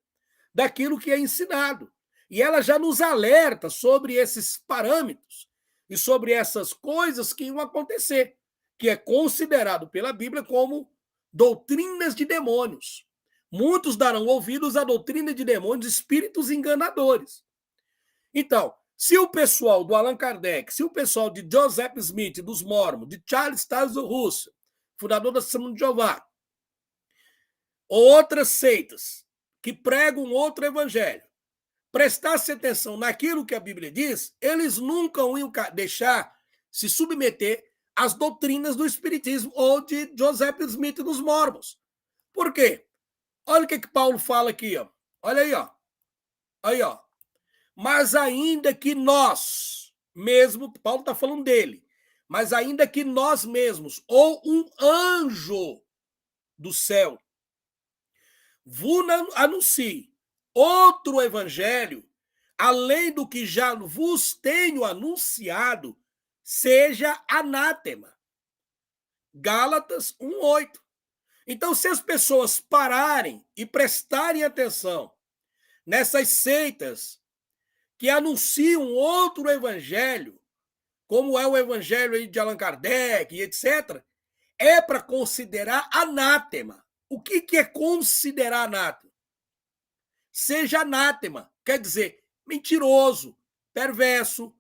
daquilo que é ensinado. E ela já nos alerta sobre esses parâmetros e sobre essas coisas que iam acontecer, que é considerado pela Bíblia como doutrinas de demônios. Muitos darão ouvidos à doutrina de demônios, espíritos enganadores. Então, se o pessoal do Allan Kardec, se o pessoal de Joseph Smith, dos Mormons, de Charles Taze Russell, fundador da Testemunha de Jeová, outras seitas que pregam outro evangelho, prestasse atenção naquilo que a Bíblia diz, eles nunca iam deixar se submeter às doutrinas do Espiritismo ou de Joseph Smith dos Mormons. Por quê? Olha o que Paulo fala aqui, ó. Olha aí, ó. Aí, ó. Mas ainda que nós mesmo, Paulo está falando dele, mas ainda que nós mesmos, ou um anjo do céu, vos anuncie outro evangelho, além do que já vos tenho anunciado, seja anátema. Gálatas 1:8. Então, se as pessoas pararem e prestarem atenção nessas seitas que anunciam outro evangelho, como é o evangelho de Allan Kardec e etc., é para considerar anátema. O que é considerar anátema? Seja anátema, quer dizer, mentiroso, perverso,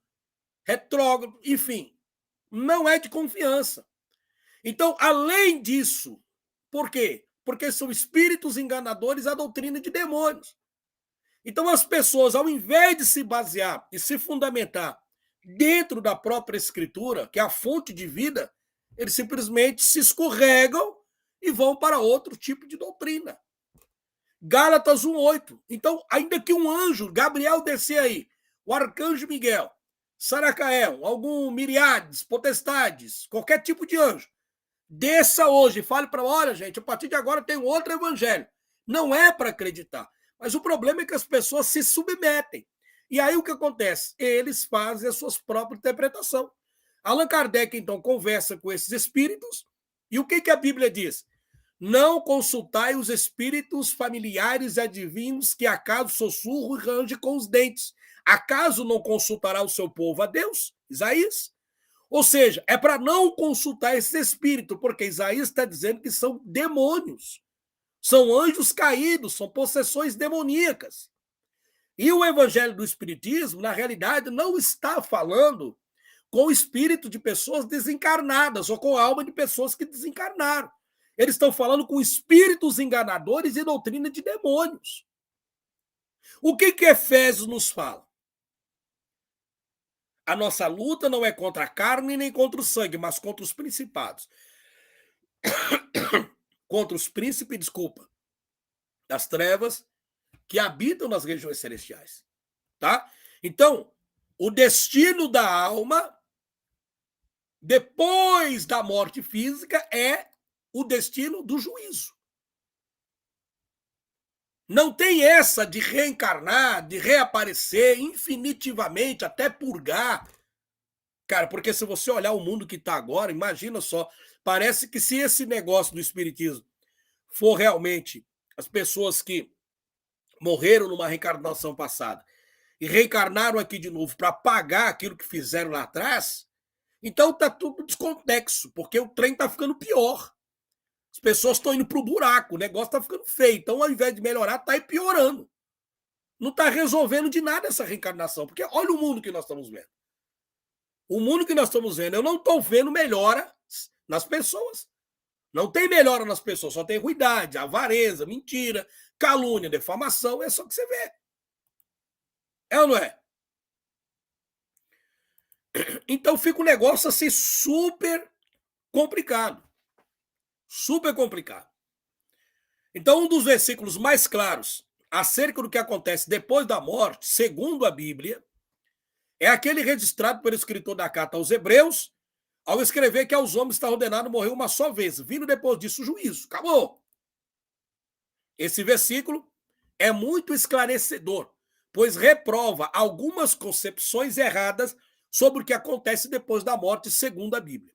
retrógrado, enfim, não é de confiança. Então, além disso, por quê? Porque são espíritos enganadores à doutrina de demônios. Então, as pessoas, ao invés de se basear e se fundamentar dentro da própria Escritura, que é a fonte de vida, eles simplesmente se escorregam e vão para outro tipo de doutrina. Gálatas 1:8. Então, ainda que um anjo, Gabriel descer aí, o arcanjo Miguel, Saracael, algum Miriades, potestades, qualquer tipo de anjo, desça hoje e fale para, olha, gente, a partir de agora tem outro evangelho. Não é para acreditar. Mas o problema é que as pessoas se submetem. E aí o que acontece? Eles fazem a sua própria interpretação. Allan Kardec, então, conversa com esses espíritos, e o que a Bíblia diz? Não consultai os espíritos familiares e adivinhos que acaso sussurro e range com os dentes. Acaso não consultará o seu povo a Deus? Isaías. Ou seja, é para não consultar esse espírito, porque Isaías está dizendo que são demônios. São anjos caídos, são possessões demoníacas. E o evangelho do espiritismo, na realidade, não está falando com o espírito de pessoas desencarnadas ou com a alma de pessoas que desencarnaram. Eles estão falando com espíritos enganadores e doutrina de demônios. O que Efésios nos fala? A nossa luta não é contra a carne nem contra o sangue, mas contra os principados. Contra os príncipes, desculpa, das trevas que habitam nas regiões celestiais. Tá? Então, o destino da alma, depois da morte física, é o destino do juízo. Não tem essa de reencarnar, de reaparecer infinitivamente, até purgar. Cara, porque se você olhar o mundo que está agora, imagina só, parece que se esse negócio do espiritismo for realmente as pessoas que morreram numa reencarnação passada e reencarnaram aqui de novo para pagar aquilo que fizeram lá atrás, então tá tudo desconexo, porque o trem tá ficando pior. As pessoas estão indo pro buraco, o negócio tá ficando feio. Então, ao invés de melhorar, tá aí piorando. Não tá resolvendo de nada essa reencarnação, porque olha o mundo que nós estamos vendo. O mundo que nós estamos vendo, eu não estou vendo melhora nas pessoas. Não tem melhora nas pessoas, só tem ruindade, avareza, mentira, calúnia, defamação, é só o que você vê. É ou não é? Então fica um negócio assim super complicado. Super complicado. Então, um dos versículos mais claros acerca do que acontece depois da morte, segundo a Bíblia, é aquele registrado pelo escritor da carta aos Hebreus, ao escrever que aos homens está ordenado morrer uma só vez, vindo depois disso o juízo. Acabou. Esse versículo é muito esclarecedor, pois reprova algumas concepções erradas sobre o que acontece depois da morte, segundo a Bíblia.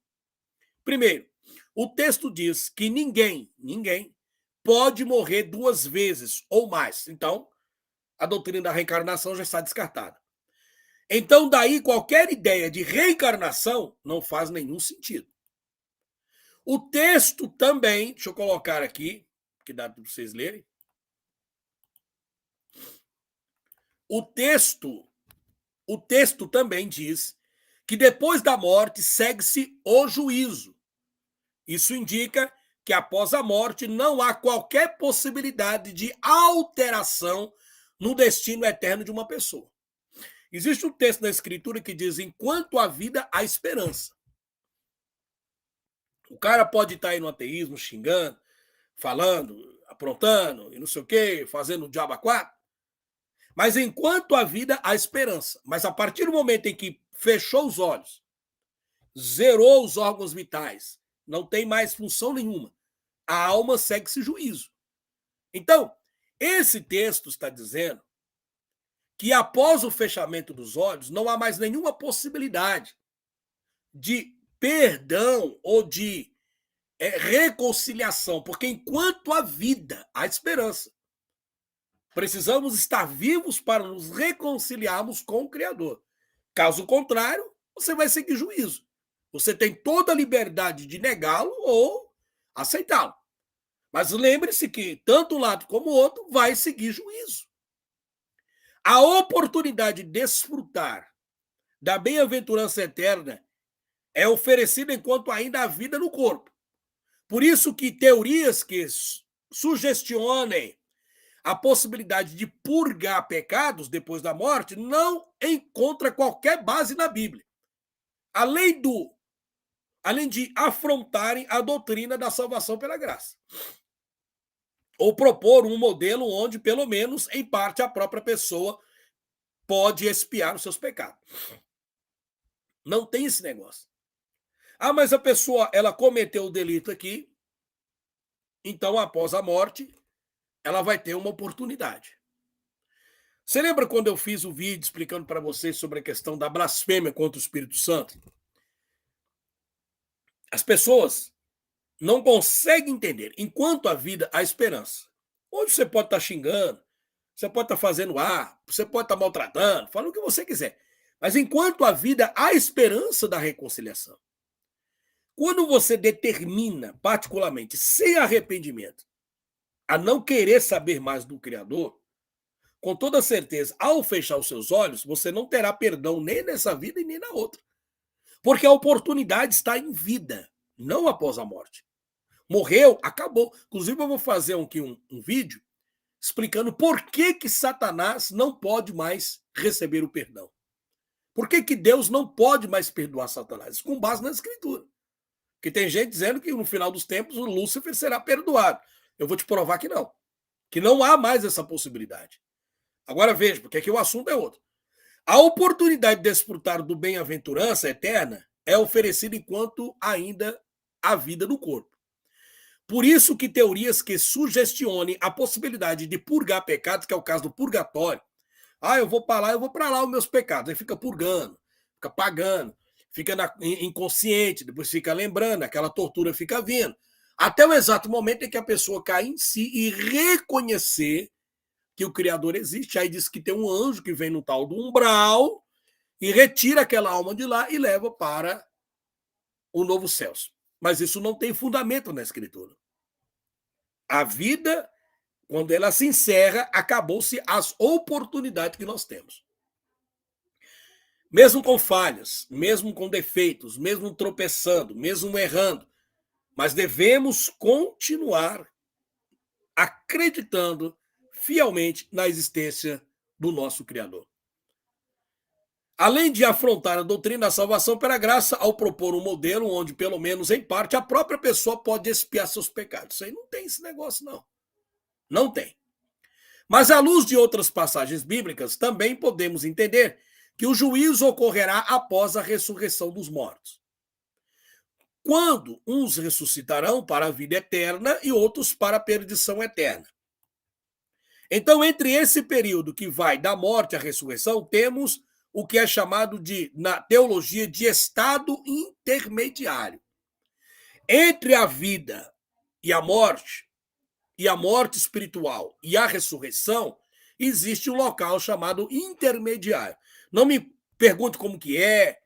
Primeiro, o texto diz que ninguém pode morrer duas vezes ou mais. Então, a doutrina da reencarnação já está descartada. Então, daí, qualquer ideia de reencarnação não faz nenhum sentido. O texto também, deixa eu colocar aqui, que dá para vocês lerem. O texto também diz que depois da morte segue-se o juízo. Isso indica que após a morte não há qualquer possibilidade de alteração no destino eterno de uma pessoa. Existe um texto na Escritura que diz: enquanto há vida, há esperança. O cara pode estar aí no ateísmo, xingando, falando, aprontando, e não sei o quê, fazendo o diabo a quatro. Mas enquanto há vida, há esperança. Mas a partir do momento em que fechou os olhos, zerou os órgãos vitais, não tem mais função nenhuma, a alma segue-se juízo. Então, esse texto está dizendo que após o fechamento dos olhos, não há mais nenhuma possibilidade de perdão ou de reconciliação, porque enquanto há vida, há esperança. Precisamos estar vivos para nos reconciliarmos com o Criador. Caso contrário, você vai seguir juízo. Você tem toda a liberdade de negá-lo ou aceitá-lo. Mas lembre-se que tanto um lado como o outro vai seguir juízo. A oportunidade de desfrutar da bem-aventurança eterna é oferecida enquanto ainda há vida no corpo. Por isso que teorias que sugestionem a possibilidade de purgar pecados depois da morte não encontra qualquer base na Bíblia. Além de afrontarem a doutrina da salvação pela graça. Ou propor um modelo onde, pelo menos, em parte, a própria pessoa pode expiar os seus pecados. Não tem esse negócio. Ah, mas a pessoa, ela cometeu o delito aqui, então, após a morte, ela vai ter uma oportunidade. Você lembra quando eu fiz o vídeo explicando para vocês sobre a questão da blasfêmia contra o Espírito Santo? As pessoas não conseguem entender. Enquanto há vida, há esperança. Hoje você pode estar xingando, você pode estar fazendo ar, você pode estar maltratando, falando o que você quiser. Mas enquanto há vida, há esperança da reconciliação. Quando você determina, particularmente, sem arrependimento, a não querer saber mais do Criador, com toda certeza, ao fechar os seus olhos, você não terá perdão nem nessa vida e nem na outra. Porque a oportunidade está em vida, não após a morte. Morreu, acabou. Inclusive, eu vou fazer aqui um vídeo explicando por que Satanás não pode mais receber o perdão. Por que Deus não pode mais perdoar Satanás? Com base na Escritura. Porque tem gente dizendo que no final dos tempos o Lúcifer será perdoado. Eu vou te provar que não. Que não há mais essa possibilidade. Agora veja, porque aqui o assunto é outro. A oportunidade de desfrutar do bem-aventurança eterna é oferecida enquanto ainda há vida no corpo. Por isso que teorias que sugestionem a possibilidade de purgar pecados, que é o caso do purgatório. Ah, eu vou para lá os meus pecados. Aí fica purgando, fica pagando, fica inconsciente, depois fica lembrando, aquela tortura fica vindo. Até o exato momento em que a pessoa cai em si e reconhecer que o Criador existe. Aí diz que tem um anjo que vem no tal do umbral e retira aquela alma de lá e leva para o novo céu. Mas isso não tem fundamento na Escritura. A vida, quando ela se encerra, acabou-se as oportunidades que nós temos. Mesmo com falhas, mesmo com defeitos, mesmo tropeçando, mesmo errando, mas devemos continuar acreditando fielmente na existência do nosso Criador. Além de afrontar a doutrina da salvação pela graça, ao propor um modelo onde, pelo menos em parte, a própria pessoa pode expiar seus pecados. Isso aí não tem esse negócio, não. Não tem. Mas, à luz de outras passagens bíblicas, também podemos entender que o juízo ocorrerá após a ressurreição dos mortos. Quando uns ressuscitarão para a vida eterna e outros para a perdição eterna. Então, entre esse período que vai da morte à ressurreição, temos o que é chamado de, na teologia, de estado intermediário. Entre a vida e a morte espiritual e a ressurreição, existe um local chamado intermediário. Não me pergunte como que é,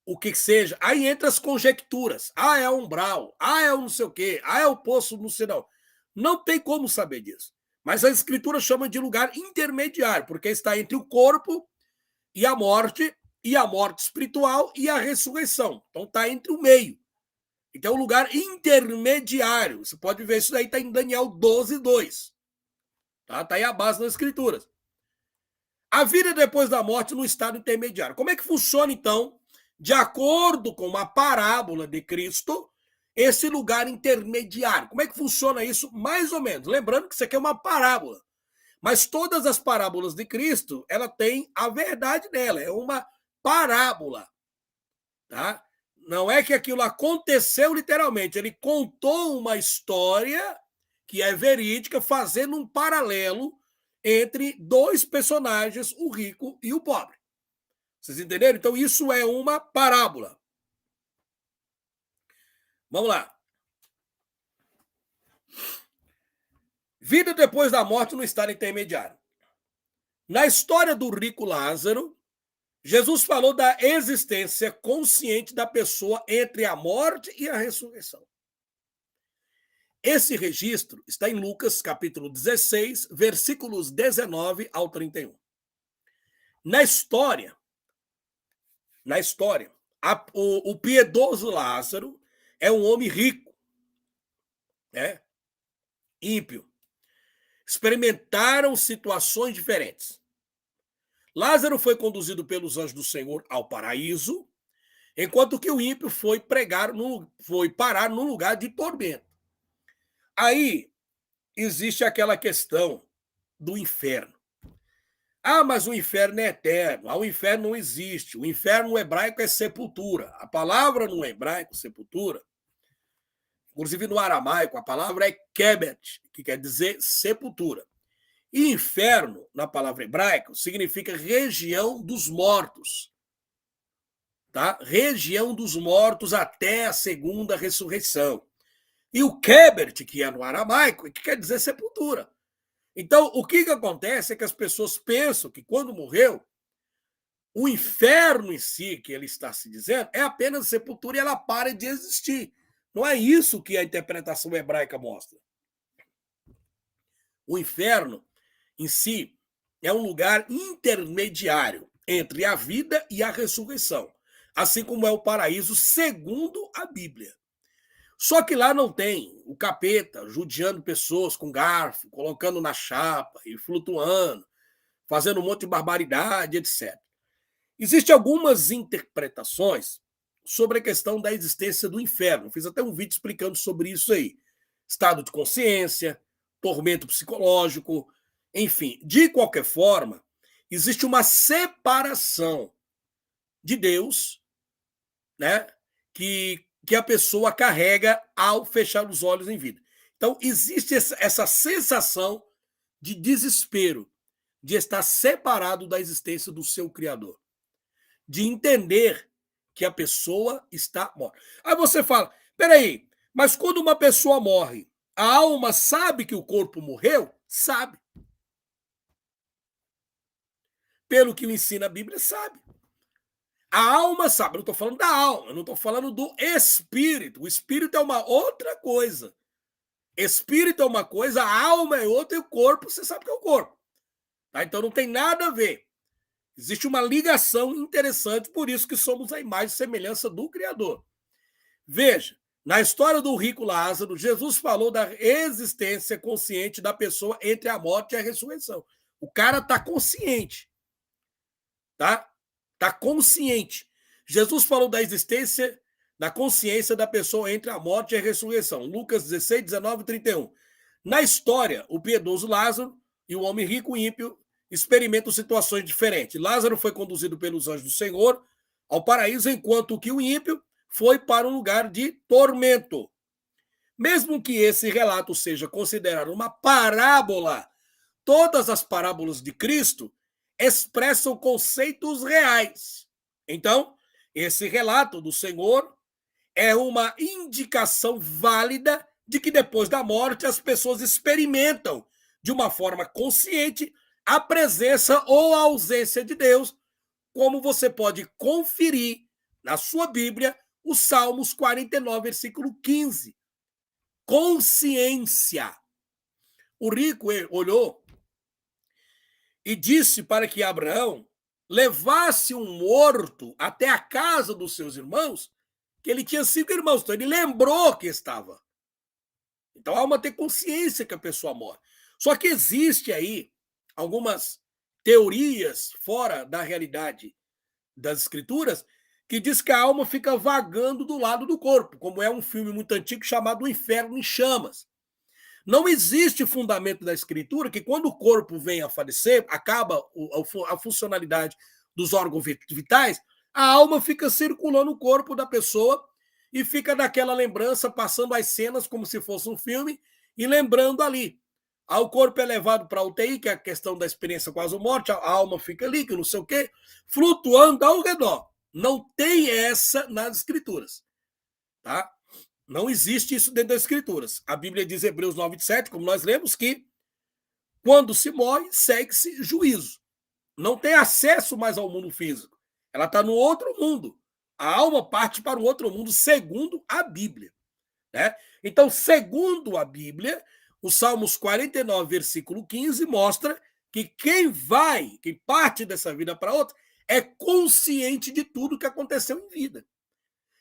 o que seja. Aí entra as conjecturas. Ah, é o umbral. Ah, é o não sei o quê. Ah, é o poço, não sei não. Não tem como saber disso. Mas a escritura chama de lugar intermediário, porque está entre o corpo e a morte espiritual e a ressurreição. Então está entre o meio. Então é um lugar intermediário. Você pode ver isso daí, está em Daniel 12:2. Tá aí a base das escrituras. A vida depois da morte no estado intermediário. Como é que funciona, então, de acordo com uma parábola de Cristo, esse lugar intermediário? Como é que funciona isso, mais ou menos? Lembrando que isso aqui é uma parábola. Mas todas as parábolas de Cristo, ela tem a verdade nela. É uma parábola. Tá? Não é que aquilo aconteceu literalmente. Ele contou uma história que é verídica, fazendo um paralelo entre dois personagens, o rico e o pobre. Vocês entenderam? Então, isso é uma parábola. Vamos lá. Vida depois da morte no estado intermediário. Na história do rico Lázaro, Jesus falou da existência consciente da pessoa entre a morte e a ressurreição. Esse registro está em Lucas, capítulo 16, versículos 19 ao 31. Na história, o piedoso Lázaro é um homem rico, né? Ímpio. Experimentaram situações diferentes. Lázaro foi conduzido pelos anjos do Senhor ao paraíso, enquanto que o ímpio foi parar num lugar de tormento. Aí existe aquela questão do inferno. Ah, mas o inferno é eterno. Ah, o inferno não existe. O inferno no hebraico é sepultura. A palavra no hebraico, sepultura, inclusive no aramaico, a palavra é kebet, que quer dizer sepultura. E inferno, na palavra hebraica, significa região dos mortos. Tá? Região dos mortos até a segunda ressurreição. E o kebet, que é no aramaico, que quer dizer sepultura. Então, o que acontece é que as pessoas pensam que quando morreu, o inferno em si, que ele está se dizendo, é apenas sepultura e ela para de existir. Não é isso que a interpretação hebraica mostra. O inferno em si é um lugar intermediário entre a vida e a ressurreição, assim como é o paraíso segundo a Bíblia. Só que lá não tem o capeta judiando pessoas com garfo, colocando na chapa e flutuando, fazendo um monte de barbaridade, etc. Existem algumas interpretações sobre a questão da existência do inferno. Fiz até um vídeo explicando sobre isso aí. Estado de consciência, tormento psicológico, enfim. De qualquer forma, existe uma separação de Deus, né, que a pessoa carrega ao fechar os olhos em vida. Então, existe essa sensação de desespero, de estar separado da existência do seu Criador, de entender que a pessoa está morta. Aí você fala, peraí, mas quando uma pessoa morre, a alma sabe que o corpo morreu? Sabe. Pelo que o ensina a Bíblia, sabe. A alma sabe, eu não estou falando da alma, eu não estou falando do espírito. O espírito é uma outra coisa. Espírito é uma coisa, a alma é outra e o corpo, você sabe que é o corpo. Tá? Então não tem nada a ver. Existe uma ligação interessante, por isso que somos a imagem e semelhança do Criador. Veja, na história do rico Lázaro, Jesus falou da existência consciente da pessoa entre a morte e a ressurreição. O cara está consciente. Tá? Está consciente. Jesus falou da existência, da consciência da pessoa entre a morte e a ressurreição. Lucas 16, 19 e 31. Na história, o piedoso Lázaro e o homem rico e ímpio experimentam situações diferentes. Lázaro foi conduzido pelos anjos do Senhor ao paraíso, enquanto que o ímpio foi para um lugar de tormento. Mesmo que esse relato seja considerado uma parábola, todas as parábolas de Cristo expressam conceitos reais. Então, esse relato do Senhor é uma indicação válida de que depois da morte as pessoas experimentam de uma forma consciente a presença ou a ausência de Deus, como você pode conferir na sua Bíblia, os Salmos 49, versículo 15. Consciência. O rico olhou e disse para que Abraão levasse um morto até a casa dos seus irmãos, que ele tinha 5 irmãos, então ele lembrou que estava. Então a alma tem consciência que a pessoa morre. Só que existe aí algumas teorias fora da realidade das escrituras que diz que a alma fica vagando do lado do corpo, como é um filme muito antigo chamado O Inferno em Chamas. Não existe fundamento da escritura que quando o corpo vem a falecer, acaba a funcionalidade dos órgãos vitais, a alma fica circulando o corpo da pessoa e fica naquela lembrança, passando as cenas como se fosse um filme e lembrando ali. Aí o corpo é levado para a UTI, que é a questão da experiência quase morte, a alma fica ali, que não sei o quê, flutuando ao redor. Não tem essa nas escrituras, tá? Não existe isso dentro das escrituras. A Bíblia diz, Hebreus 9:7, como nós lemos, que quando se morre, segue-se juízo. Não tem acesso mais ao mundo físico. Ela está no outro mundo. A alma parte para o outro mundo, segundo a Bíblia. Né? Então, segundo a Bíblia, o Salmos 49, versículo 15, mostra que quem parte dessa vida para outra, é consciente de tudo que aconteceu em vida.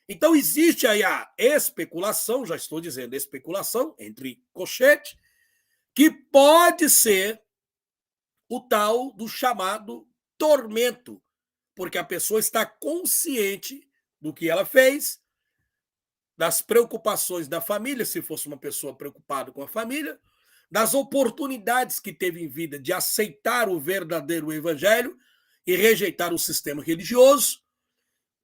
Então, existe aí a especulação, já estou dizendo especulação, entre colchete, que pode ser o tal do chamado tormento, porque a pessoa está consciente do que ela fez, das preocupações da família, se fosse uma pessoa preocupada com a família, das oportunidades que teve em vida de aceitar o verdadeiro evangelho e rejeitar o sistema religioso,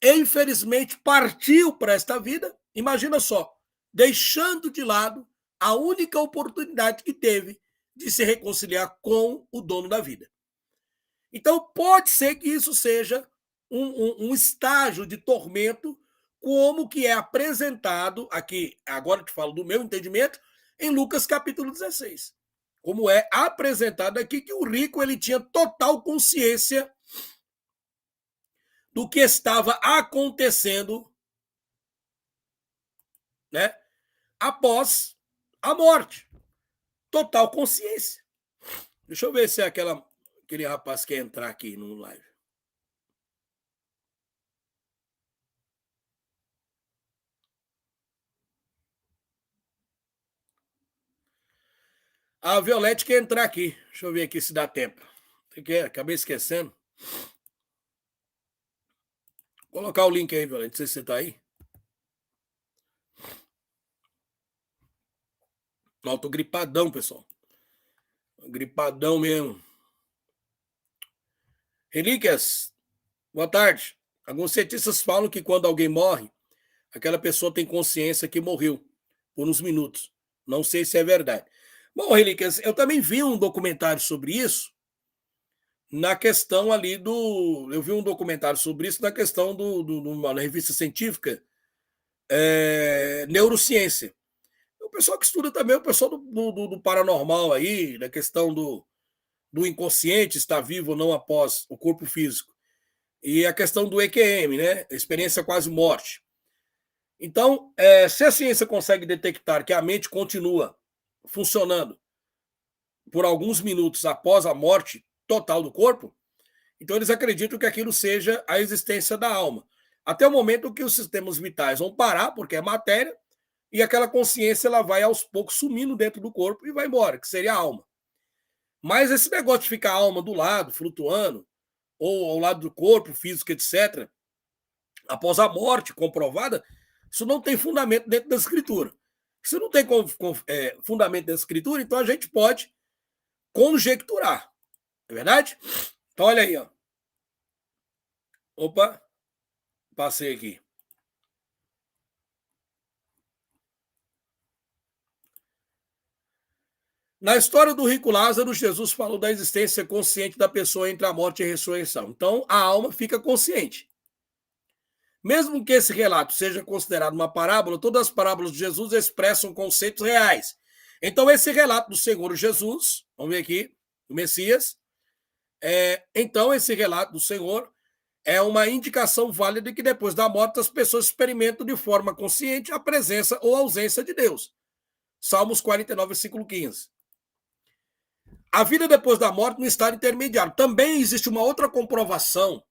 e, infelizmente, partiu para esta vida, imagina só, deixando de lado a única oportunidade que teve de se reconciliar com o dono da vida. Então, pode ser que isso seja um estágio de tormento, como que é apresentado aqui, agora eu te falo do meu entendimento, em Lucas capítulo 16. Como é apresentado aqui que o rico ele tinha total consciência do que estava acontecendo, né, após a morte. Total consciência. Deixa eu ver se é aquele rapaz quer entrar aqui no live. A Violete quer entrar aqui. Deixa eu ver aqui se dá tempo. Acabei esquecendo. Vou colocar o link aí, Violete. Não sei se você está aí. Não, tô gripadão, pessoal. Gripadão mesmo. Relíquias, boa tarde. Alguns cientistas falam que quando alguém morre, aquela pessoa tem consciência que morreu por uns minutos. Não sei se é verdade. Bom, Relíquias, eu também vi um documentário sobre isso, na questão ali do. Eu vi um documentário sobre isso na questão na revista científica Neurociência. O pessoal que estuda também, o pessoal do paranormal aí, da questão do inconsciente, estar vivo ou não após o corpo físico. E a questão do EQM, né? Experiência quase morte. Então, se a ciência consegue detectar que a mente continua funcionando por alguns minutos após a morte total do corpo, então eles acreditam que aquilo seja a existência da alma. Até o momento que os sistemas vitais vão parar, porque é matéria, e aquela consciência ela vai aos poucos sumindo dentro do corpo e vai embora, que seria a alma. Mas esse negócio de ficar a alma do lado, flutuando, ou ao lado do corpo, físico, etc., após a morte comprovada, isso não tem fundamento dentro da escritura. Se não tem fundamento da escritura, então a gente pode conjecturar. Não é verdade? Então, olha aí, ó. Opa, passei aqui. Na história do rico Lázaro, Jesus falou da existência consciente da pessoa entre a morte e a ressurreição. Então, a alma fica consciente. Mesmo que esse relato seja considerado uma parábola, todas as parábolas de Jesus expressam conceitos reais. Então, esse relato do Senhor Jesus, vamos ver aqui, o Messias, então esse relato do Senhor é uma indicação válida de que depois da morte as pessoas experimentam de forma consciente a presença ou ausência de Deus. Salmos 49, versículo 15. A vida depois da morte no estado intermediário. Também existe uma outra comprovação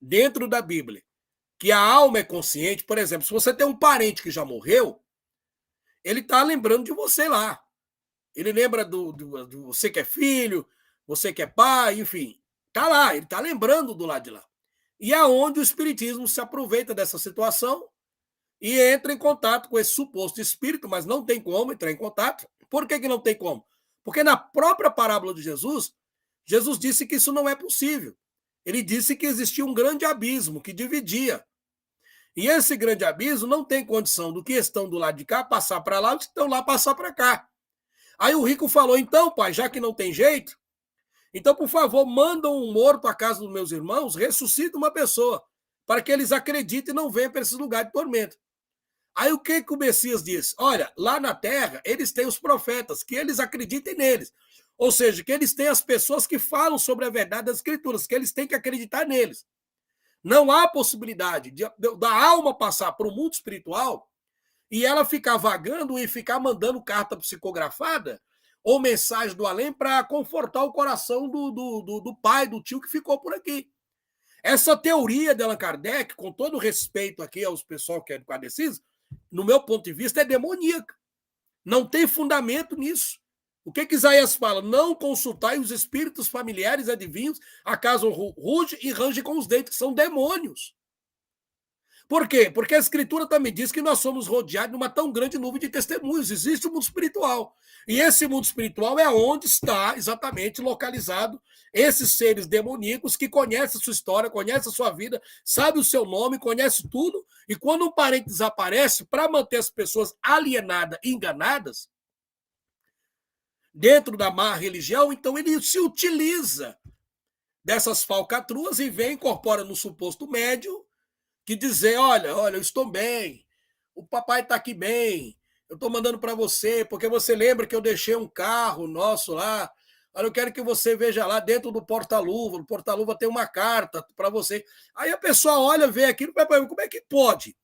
dentro da Bíblia, que a alma é consciente. Por exemplo, se você tem um parente que já morreu, ele está lembrando de você lá. Ele lembra do você que é filho, você que é pai, enfim. Está lá, ele está lembrando do lado de lá. E é onde o Espiritismo se aproveita dessa situação e entra em contato com esse suposto espírito, mas não tem como entrar em contato. Por que não tem como? Porque na própria parábola de Jesus, Jesus disse que isso não é possível. Ele disse que existia um grande abismo que dividia. E esse grande abismo não tem condição do que estão do lado de cá passar para lá, os que estão lá passar para cá. Aí o rico falou, então, pai, já que não tem jeito, então, por favor, manda um morto à casa dos meus irmãos, ressuscita uma pessoa, para que eles acreditem e não venham para esse lugar de tormento. Aí o que o Messias diz? Olha, lá na terra, eles têm os profetas, que eles acreditem neles. Ou seja, que eles têm as pessoas que falam sobre a verdade das escrituras, que eles têm que acreditar neles. Não há possibilidade da alma passar para o mundo espiritual e ela ficar vagando e ficar mandando carta psicografada ou mensagem do além para confortar o coração do pai, do tio que ficou por aqui. Essa teoria de Allan Kardec, com todo respeito aqui aos pessoal que é kardecismo, no meu ponto de vista, é demoníaca. Não tem fundamento nisso. O que Isaías fala? Não consultai os espíritos familiares e adivinhos, acaso ruge e range com os dentes, que são demônios. Por quê? Porque a Escritura também diz que nós somos rodeados de uma tão grande nuvem de testemunhos. Existe o mundo espiritual. E esse mundo espiritual é onde está exatamente localizado esses seres demoníacos que conhecem a sua história, conhecem a sua vida, sabem o seu nome, conhecem tudo. E quando um parente desaparece, para manter as pessoas alienadas e enganadas, dentro da má religião, então ele se utiliza dessas falcatruas e vem, incorpora no suposto médium, que dizer, olha, eu estou bem, o papai está aqui bem, eu estou mandando para você, porque você lembra que eu deixei um carro nosso lá, olha, eu quero que você veja lá dentro do porta-luva, no porta-luva tem uma carta para você. Aí a pessoa olha, vê aquilo, como é que pode?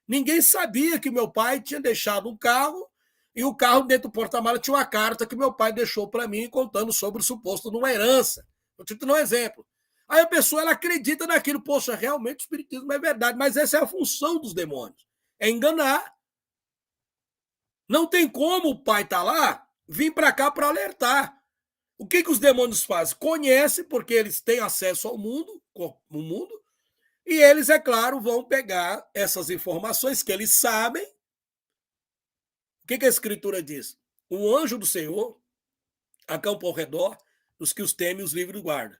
Ninguém sabia que meu pai tinha deixado um carro e o carro dentro do porta-mala tinha uma carta que meu pai deixou para mim contando sobre o suposto de uma herança. Eu te dou um exemplo. Aí a pessoa ela acredita naquilo, poxa, realmente o espiritismo é verdade, mas essa é a função dos demônios, é enganar. Não tem como o pai estar lá, vir para cá para alertar. O que os demônios fazem? Conhecem, porque eles têm acesso ao mundo, e eles, é claro, vão pegar essas informações que eles sabem. O que a Escritura diz? O anjo do Senhor acampa ao redor dos que os temem e os livre guarda.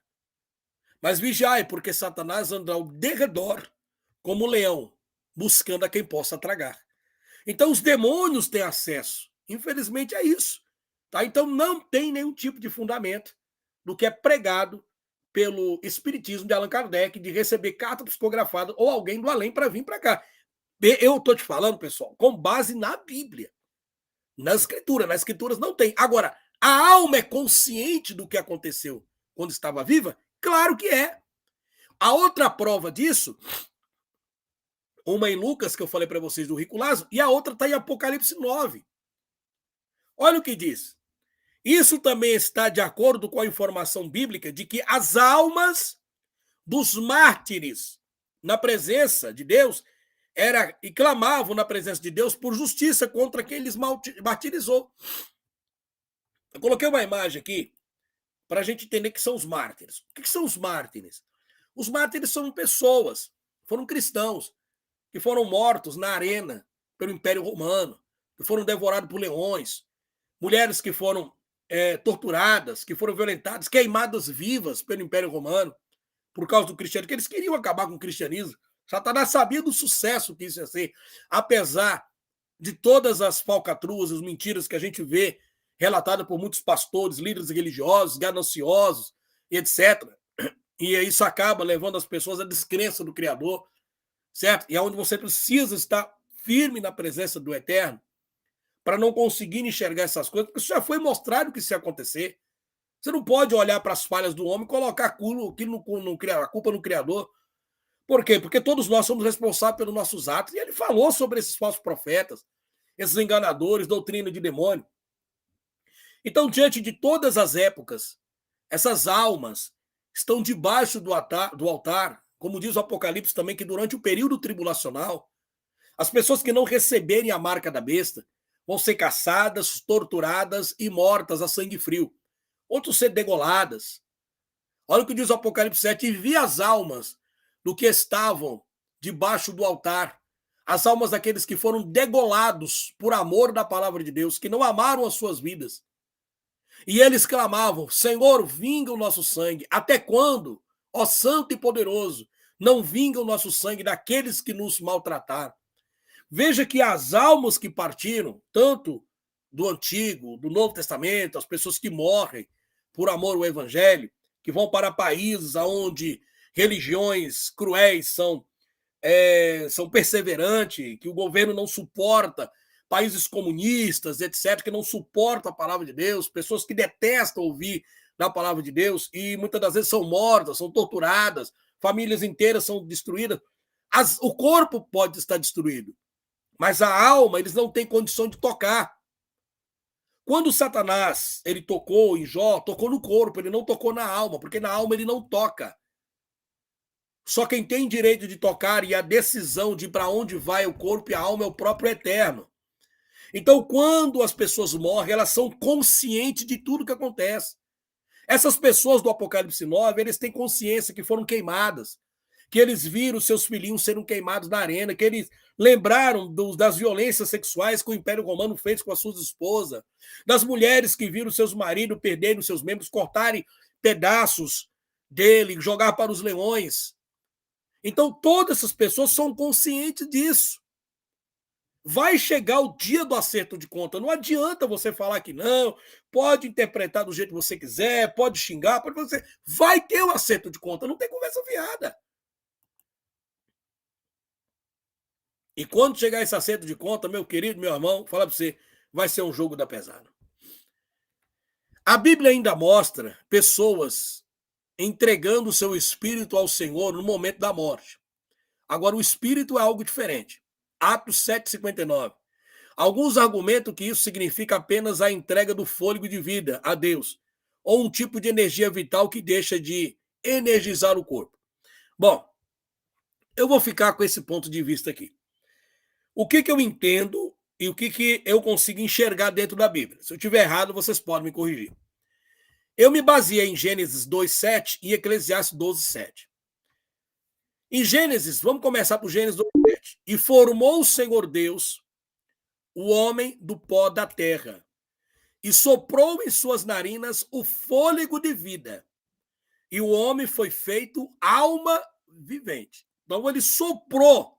Mas vigiai, porque Satanás anda ao derredor como leão, buscando a quem possa tragar. Então os demônios têm acesso. Infelizmente é isso. Tá? Então não tem nenhum tipo de fundamento do que é pregado pelo espiritismo de Allan Kardec de receber carta psicografada ou alguém do além para vir para cá. Eu estou te falando, pessoal, com base na Bíblia. Na Escrituras não tem. Agora, a alma é consciente do que aconteceu quando estava viva? Claro que é. A outra prova disso, uma em Lucas, que eu falei para vocês do rico Lázaro, e a outra está em Apocalipse 9. Olha o que diz. Isso também está de acordo com a informação bíblica de que as almas dos mártires na presença de Deus e clamavam na presença de Deus por justiça contra quem lhes martirizou. Eu coloquei uma imagem aqui para a gente entender que são os mártires. O que são os mártires? Os mártires são pessoas, foram cristãos, que foram mortos na arena pelo Império Romano, que foram devorados por leões, mulheres que foram torturadas, que foram violentadas, queimadas vivas pelo Império Romano por causa do cristianismo, que eles queriam acabar com o cristianismo. Satanás sabia do sucesso que isso ia ser, apesar de todas as falcatruas, as mentiras que a gente vê relatadas por muitos pastores, líderes religiosos, gananciosos, etc. E isso acaba levando as pessoas à descrença do Criador, certo? E é onde você precisa estar firme na presença do Eterno para não conseguir enxergar essas coisas, porque isso já foi mostrado que isso ia acontecer. Você não pode olhar para as falhas do homem e colocar a culpa no Criador. Por quê? Porque todos nós somos responsáveis pelos nossos atos. E ele falou sobre esses falsos profetas, esses enganadores, doutrina de demônio. Então, diante de todas as épocas, essas almas estão debaixo do altar, como diz o Apocalipse também, que durante o período tribulacional, as pessoas que não receberem a marca da besta vão ser caçadas, torturadas e mortas a sangue frio. Outros ser degoladas. Olha o que diz o Apocalipse 7, e vi as almas do que estavam debaixo do altar, as almas daqueles que foram degolados por amor da palavra de Deus, que não amaram as suas vidas. E eles clamavam: Senhor, vinga o nosso sangue. Até quando, ó Santo e Poderoso, não vinga o nosso sangue daqueles que nos maltrataram? Veja que as almas que partiram, tanto do Antigo, do Novo Testamento, as pessoas que morrem por amor ao Evangelho, que vão para países onde religiões cruéis são perseverantes, que o governo não suporta, países comunistas, etc., que não suportam a palavra de Deus, pessoas que detestam ouvir da palavra de Deus e muitas das vezes são mortas, são torturadas, famílias inteiras são destruídas. O corpo pode estar destruído, mas a alma eles não têm condição de tocar. Quando Satanás ele tocou em Jó, tocou no corpo, ele não tocou na alma, porque na alma ele não toca. Só quem tem direito de tocar e a decisão de para onde vai o corpo e a alma é o próprio Eterno. Então, quando as pessoas morrem, elas são conscientes de tudo que acontece. Essas pessoas do Apocalipse 9, eles têm consciência que foram queimadas, que eles viram seus filhinhos serem queimados na arena, que eles lembraram das violências sexuais que o Império Romano fez com as suas esposas, das mulheres que viram seus maridos perderem os seus membros, cortarem pedaços dele, jogar para os leões. Então, todas essas pessoas são conscientes disso. Vai chegar o dia do acerto de conta. Não adianta você falar que não, pode interpretar do jeito que você quiser, pode xingar, pode fazer. Vai ter o acerto de conta, não tem conversa fiada. E quando chegar esse acerto de conta, meu querido, meu irmão, fala para você, vai ser um jogo da pesada. A Bíblia ainda mostra pessoas entregando o seu espírito ao Senhor no momento da morte. Agora, o espírito é algo diferente. Atos 7,59. Alguns argumentam que isso significa apenas a entrega do fôlego de vida a Deus, ou um tipo de energia vital que deixa de energizar o corpo. Bom, eu vou ficar com esse ponto de vista aqui. O que eu entendo e o que eu consigo enxergar dentro da Bíblia? Se eu estiver errado, vocês podem me corrigir. Eu me baseei em Gênesis 2,7 e Eclesiastes 12,7. Em Gênesis, vamos começar por Gênesis 2,7. E formou o Senhor Deus o homem do pó da terra, e soprou em suas narinas o fôlego de vida, e o homem foi feito alma vivente. Então ele soprou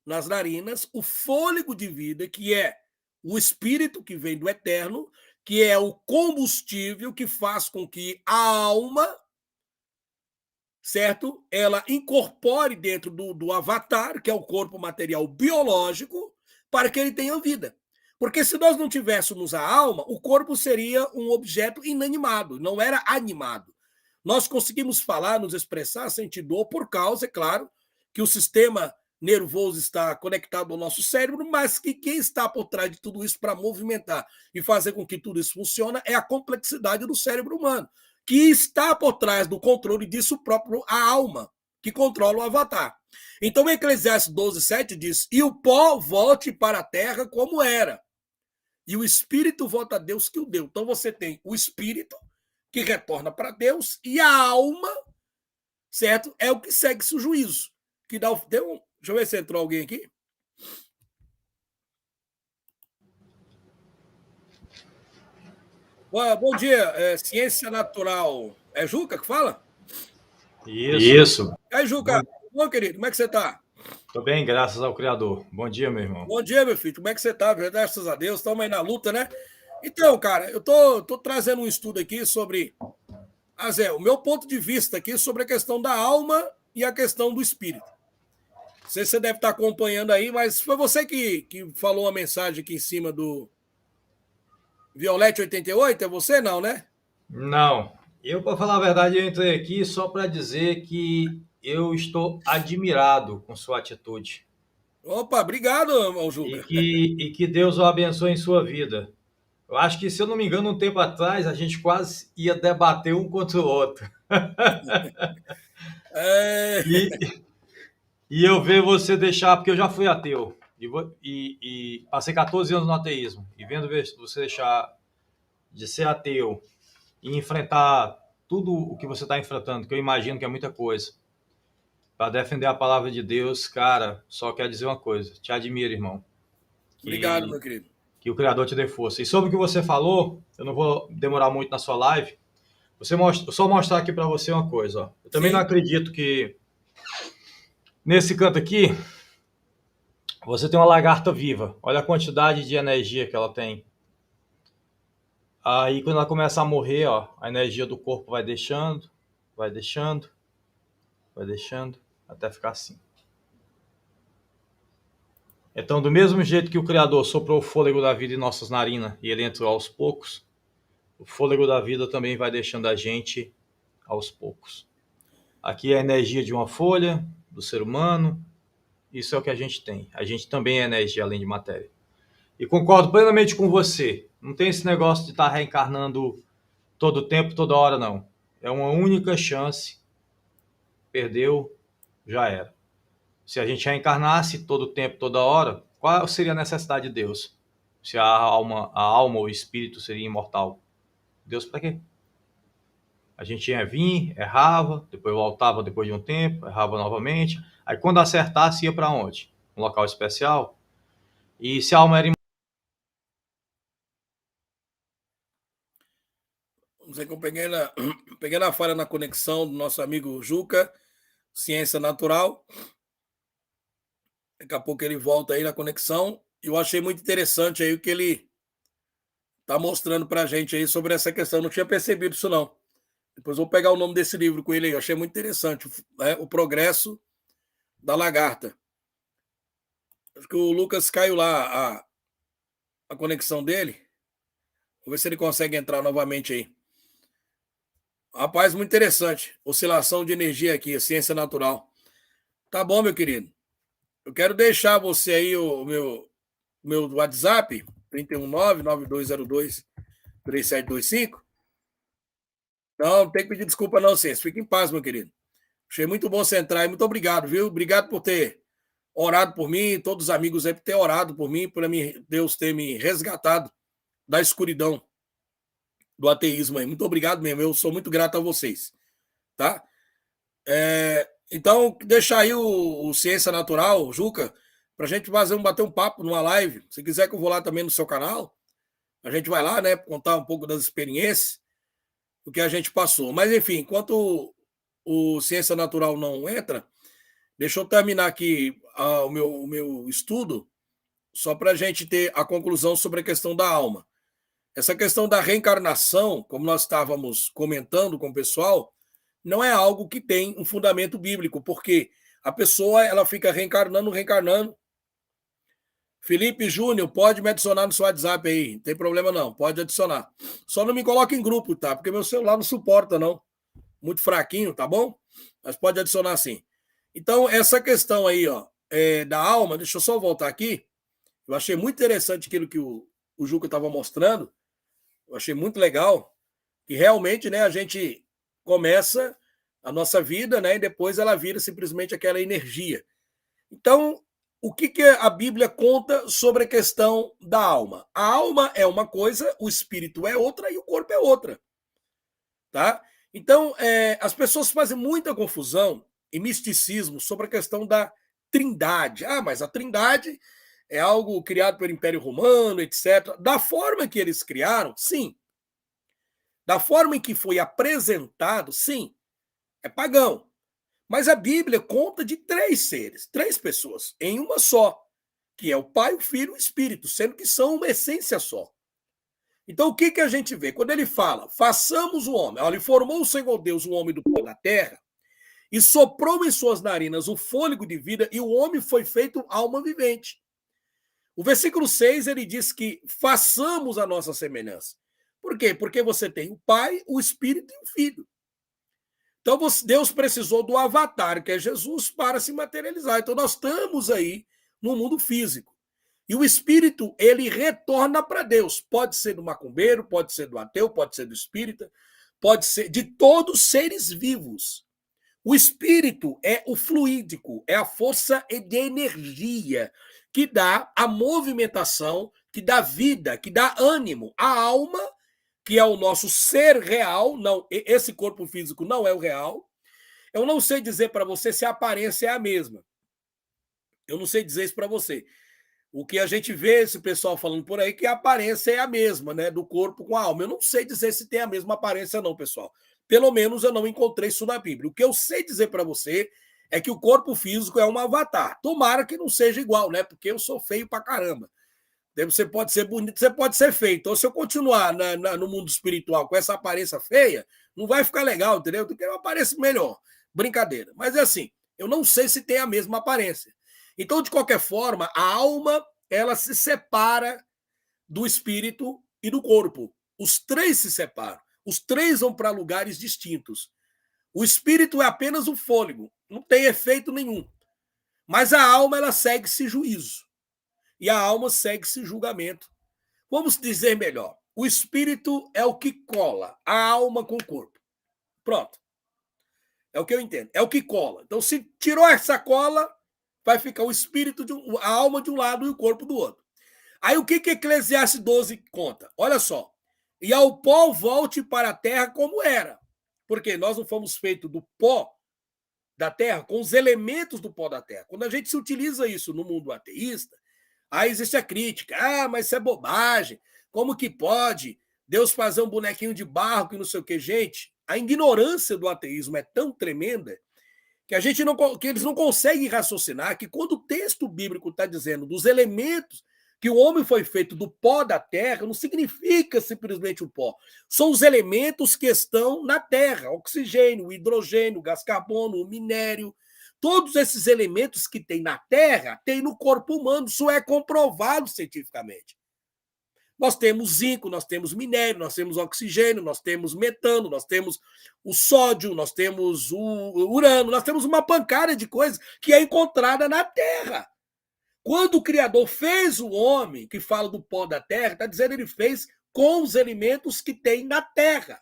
nas narinas o fôlego de vida, que é o espírito que vem do eterno, que é o combustível que faz com que a alma, certo? Ela incorpore dentro do avatar, que é o corpo material biológico, para que ele tenha vida. Porque se nós não tivéssemos a alma, o corpo seria um objeto inanimado, não era animado. Nós conseguimos falar, nos expressar, sentir dor por causa, é claro, que o sistema nervoso está conectado ao nosso cérebro, mas que quem está por trás de tudo isso para movimentar e fazer com que tudo isso funcione é a complexidade do cérebro humano, que está por trás do controle disso próprio a alma, que controla o avatar. Então, Eclesiastes 12,7 diz: e o pó volte para a terra como era, e o espírito volta a Deus que o deu. Então, você tem o espírito que retorna para Deus e a alma, certo? É o que segue-se o juízo. Que dá, deixa eu ver se entrou alguém aqui. Bom dia, Ciência Natural. É Juca que fala? Isso. E aí, Juca, Bom, bom, querido, como é que você tá? tô bem, graças ao Criador. Bom dia, meu irmão. Bom dia, meu filho, como é que você tá? Graças a Deus, estamos aí na luta, né? Então, cara, eu tô trazendo um estudo aqui sobre, o meu ponto de vista aqui sobre a questão da alma e a questão do espírito. Não sei se você deve estar acompanhando aí, mas foi você que falou a mensagem aqui em cima do Violete 88, é você não, né? Não, para falar a verdade, eu entrei aqui só para dizer que eu estou admirado com sua atitude Opa, obrigado, ô e Juca. que Deus o abençoe em sua vida. Eu acho que, se eu não me engano, um tempo atrás a gente quase ia debater um contra o outro. É, E, e eu ver você deixar, porque eu já fui ateu e passei 14 anos no ateísmo, e vendo você deixar de ser ateu e enfrentar tudo o que você está enfrentando, que eu imagino que é muita coisa, para defender a palavra de Deus, cara, só quero dizer uma coisa: te admiro, irmão, obrigado, que, meu querido. que o Criador te dê força. E sobre o que você falou, eu não vou demorar muito na sua live, só mostrar aqui para você uma coisa. Ó. Eu também não Sim, acredito que nesse canto aqui você tem uma lagarta viva. Olha a quantidade de energia que ela tem. Aí, quando ela começa a morrer, ó, a energia do corpo vai deixando, vai deixando, vai deixando, até ficar assim. Então, do mesmo jeito que o Criador soprou o fôlego da vida em nossas narinas e ele entrou aos poucos, o fôlego da vida também vai deixando a gente aos poucos. Aqui é a energia de uma folha, do ser humano, isso é o que a gente tem. A gente também é energia além de matéria. E concordo plenamente com você. Não tem esse negócio de estar reencarnando todo o tempo, toda hora, não. É uma única chance. Perdeu, já era. Se a gente reencarnasse todo o tempo, toda hora, qual seria a necessidade de Deus? Se a alma ou o espírito seria imortal. Deus para quê? A gente ia vir, errava, depois voltava depois de um tempo, errava novamente. Aí quando acertasse, ia para onde? Um local especial? E se a alma era não sei que eu peguei na falha na conexão do nosso amigo Juca, Ciência Natural. Daqui a pouco ele volta aí na conexão. Eu achei muito interessante aí o que ele está mostrando para a gente aí sobre essa questão. Eu não tinha percebido isso, não. Depois vou pegar o nome desse livro com ele aí. Eu achei muito interessante, né? O Progresso da Lagarta. Acho que o Lucas caiu lá a conexão dele. Vou ver se ele consegue entrar novamente aí. Rapaz, muito interessante. Oscilação de energia aqui, ciência natural. Tá bom, meu querido. Eu quero deixar você aí o meu WhatsApp, 319-9202-3725. Não, não tem que pedir desculpa não, Ciência. Fique em paz, meu querido. Achei muito bom você entrar aí. Muito obrigado, viu? Obrigado por ter orado por mim, todos os amigos aí por ter orado por mim, por Deus ter me resgatado da escuridão do ateísmo aí. Muito obrigado mesmo. Eu sou muito grato a vocês, tá? Então, deixa aí o Ciência Natural, Juca, para a gente bater um papo numa live. Se quiser que eu vou lá também no seu canal, a gente vai lá, né, contar um pouco das experiências, do que a gente passou. Mas, enfim, enquanto o Ciência Natural não entra, deixa eu terminar aqui o meu estudo, só para a gente ter a conclusão sobre a questão da alma. Essa questão da reencarnação, como nós estávamos comentando com o pessoal, não é algo que tem um fundamento bíblico, porque a pessoa ela fica reencarnando, reencarnando. Felipe Júnior, pode me adicionar no seu WhatsApp aí, não tem problema não, pode adicionar. Só não me coloque em grupo, tá? Porque meu celular não suporta, não. Muito fraquinho, tá bom? Mas pode adicionar sim. Então, essa questão aí, ó, da alma, deixa eu só voltar aqui. Eu achei muito interessante aquilo que o Juca estava mostrando. Eu achei muito legal. E realmente, né, a gente começa a nossa vida, né, e depois ela vira simplesmente aquela energia. Então, o que a Bíblia conta sobre a questão da alma? A alma é uma coisa, o espírito é outra e o corpo é outra, tá? Então, as pessoas fazem muita confusão e misticismo sobre a questão da trindade. Ah, mas a trindade é algo criado pelo Império Romano, etc. Da forma que eles criaram, sim, da forma em que foi apresentado, sim, é pagão. Mas a Bíblia conta de 3 seres, 3 pessoas, em uma só, que é o Pai, o Filho e o Espírito, sendo que são uma essência só. Então, o que, que a gente vê? Quando ele fala, façamos o homem, olha, ele formou o Senhor Deus o homem do pó da terra, e soprou em suas narinas o fôlego de vida, e o homem foi feito alma vivente. O versículo 6, ele diz que façamos a nossa semelhança. Por quê? Porque você tem o Pai, o Espírito e o Filho. Então, Deus precisou do avatar, que é Jesus, para se materializar. Então, nós estamos aí no mundo físico. E o Espírito, ele retorna para Deus. Pode ser do macumbeiro, pode ser do ateu, pode ser do espírita, pode ser de todos os seres vivos. O Espírito é o fluídico, é a força de energia que dá a movimentação, que dá vida, que dá ânimo. A alma, que é o nosso ser real, não, esse corpo físico não é o real. Eu não sei dizer para você se a aparência é a mesma. Eu não sei dizer isso para você. O que a gente vê esse pessoal falando por aí que a aparência é a mesma, né, do corpo com a alma. Eu não sei dizer se tem a mesma aparência não, pessoal. Pelo menos eu não encontrei isso na Bíblia. O que eu sei dizer para você é que o corpo físico é um avatar. Tomara que não seja igual, né? Porque eu sou feio pra caramba. Você pode ser bonito, você pode ser feio. Então, se eu continuar no mundo espiritual com essa aparência feia, não vai ficar legal, entendeu? Eu quero uma aparência melhor. Brincadeira. Mas é assim, eu não sei se tem a mesma aparência. Então, de qualquer forma, a alma, ela se separa do espírito e do corpo. Os 3 se separam. Os 3 vão para lugares distintos. O espírito é apenas o fôlego, não tem efeito nenhum. Mas a alma, ela segue-se juízo. E a alma segue-se julgamento. Vamos dizer melhor. O espírito é o que cola a alma com o corpo. Pronto. É o que eu entendo. É o que cola. Então, se tirou essa cola, vai ficar o espírito, a alma de um lado e o corpo do outro. Aí o que Eclesiastes 12 conta? Olha só. E ao pó volte para a terra como era. Porque nós não fomos feitos do pó da terra com os elementos do pó da terra. Quando a gente se utiliza isso no mundo ateísta, aí existe a crítica. Ah, mas isso é bobagem. Como que pode Deus fazer um bonequinho de barro que não sei o que? Gente, a ignorância do ateísmo é tão tremenda que que eles não conseguem raciocinar que quando o texto bíblico está dizendo dos elementos que o homem foi feito do pó da terra, não significa simplesmente o pó. São os elementos que estão na terra: oxigênio, hidrogênio, gás carbono, o minério. Todos esses elementos que tem na terra, tem no corpo humano. Isso é comprovado cientificamente. Nós temos zinco, nós temos minério, nós temos oxigênio, nós temos metano, nós temos o sódio, nós temos o urânio, nós temos uma pancada de coisas que é encontrada na terra. Quando o Criador fez o homem, que fala do pó da terra, está dizendo que ele fez com os elementos que tem na terra,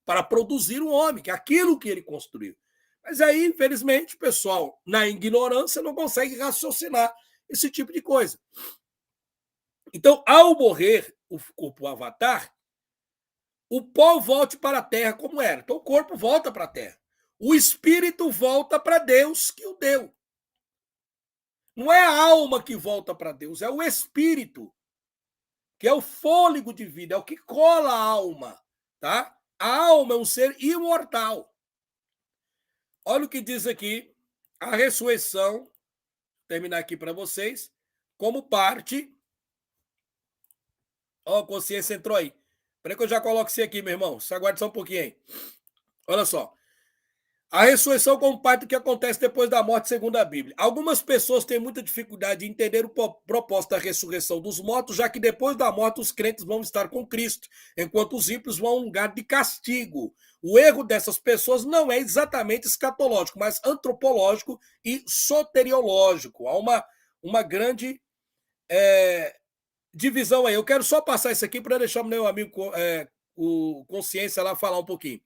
para produzir o homem, que é aquilo que ele construiu. Mas aí, infelizmente, o pessoal, na ignorância, não consegue raciocinar esse tipo de coisa. Então, ao morrer o corpo avatar, o pó volta para a terra como era. Então, o corpo volta para a terra. O espírito volta para Deus que o deu. Não é a alma que volta para Deus, é o espírito, que é o fôlego de vida, é o que cola a alma, tá? A alma é um ser imortal. Olha o que diz aqui a ressurreição, vou terminar aqui para vocês, como parte. Ó, a consciência entrou aí. Espera que eu já coloco isso aqui, meu irmão. Só aguarde só um pouquinho aí. Olha só. A ressurreição como parte do que acontece depois da morte, segundo a Bíblia. Algumas pessoas têm muita dificuldade de entender o propósito da ressurreição dos mortos, já que depois da morte os crentes vão estar com Cristo, enquanto os ímpios vão a um lugar de castigo. O erro dessas pessoas não é exatamente escatológico, mas antropológico e soteriológico. Há uma grande divisão aí. Eu quero só passar isso aqui para deixar o meu amigo o Consciência lá falar um pouquinho.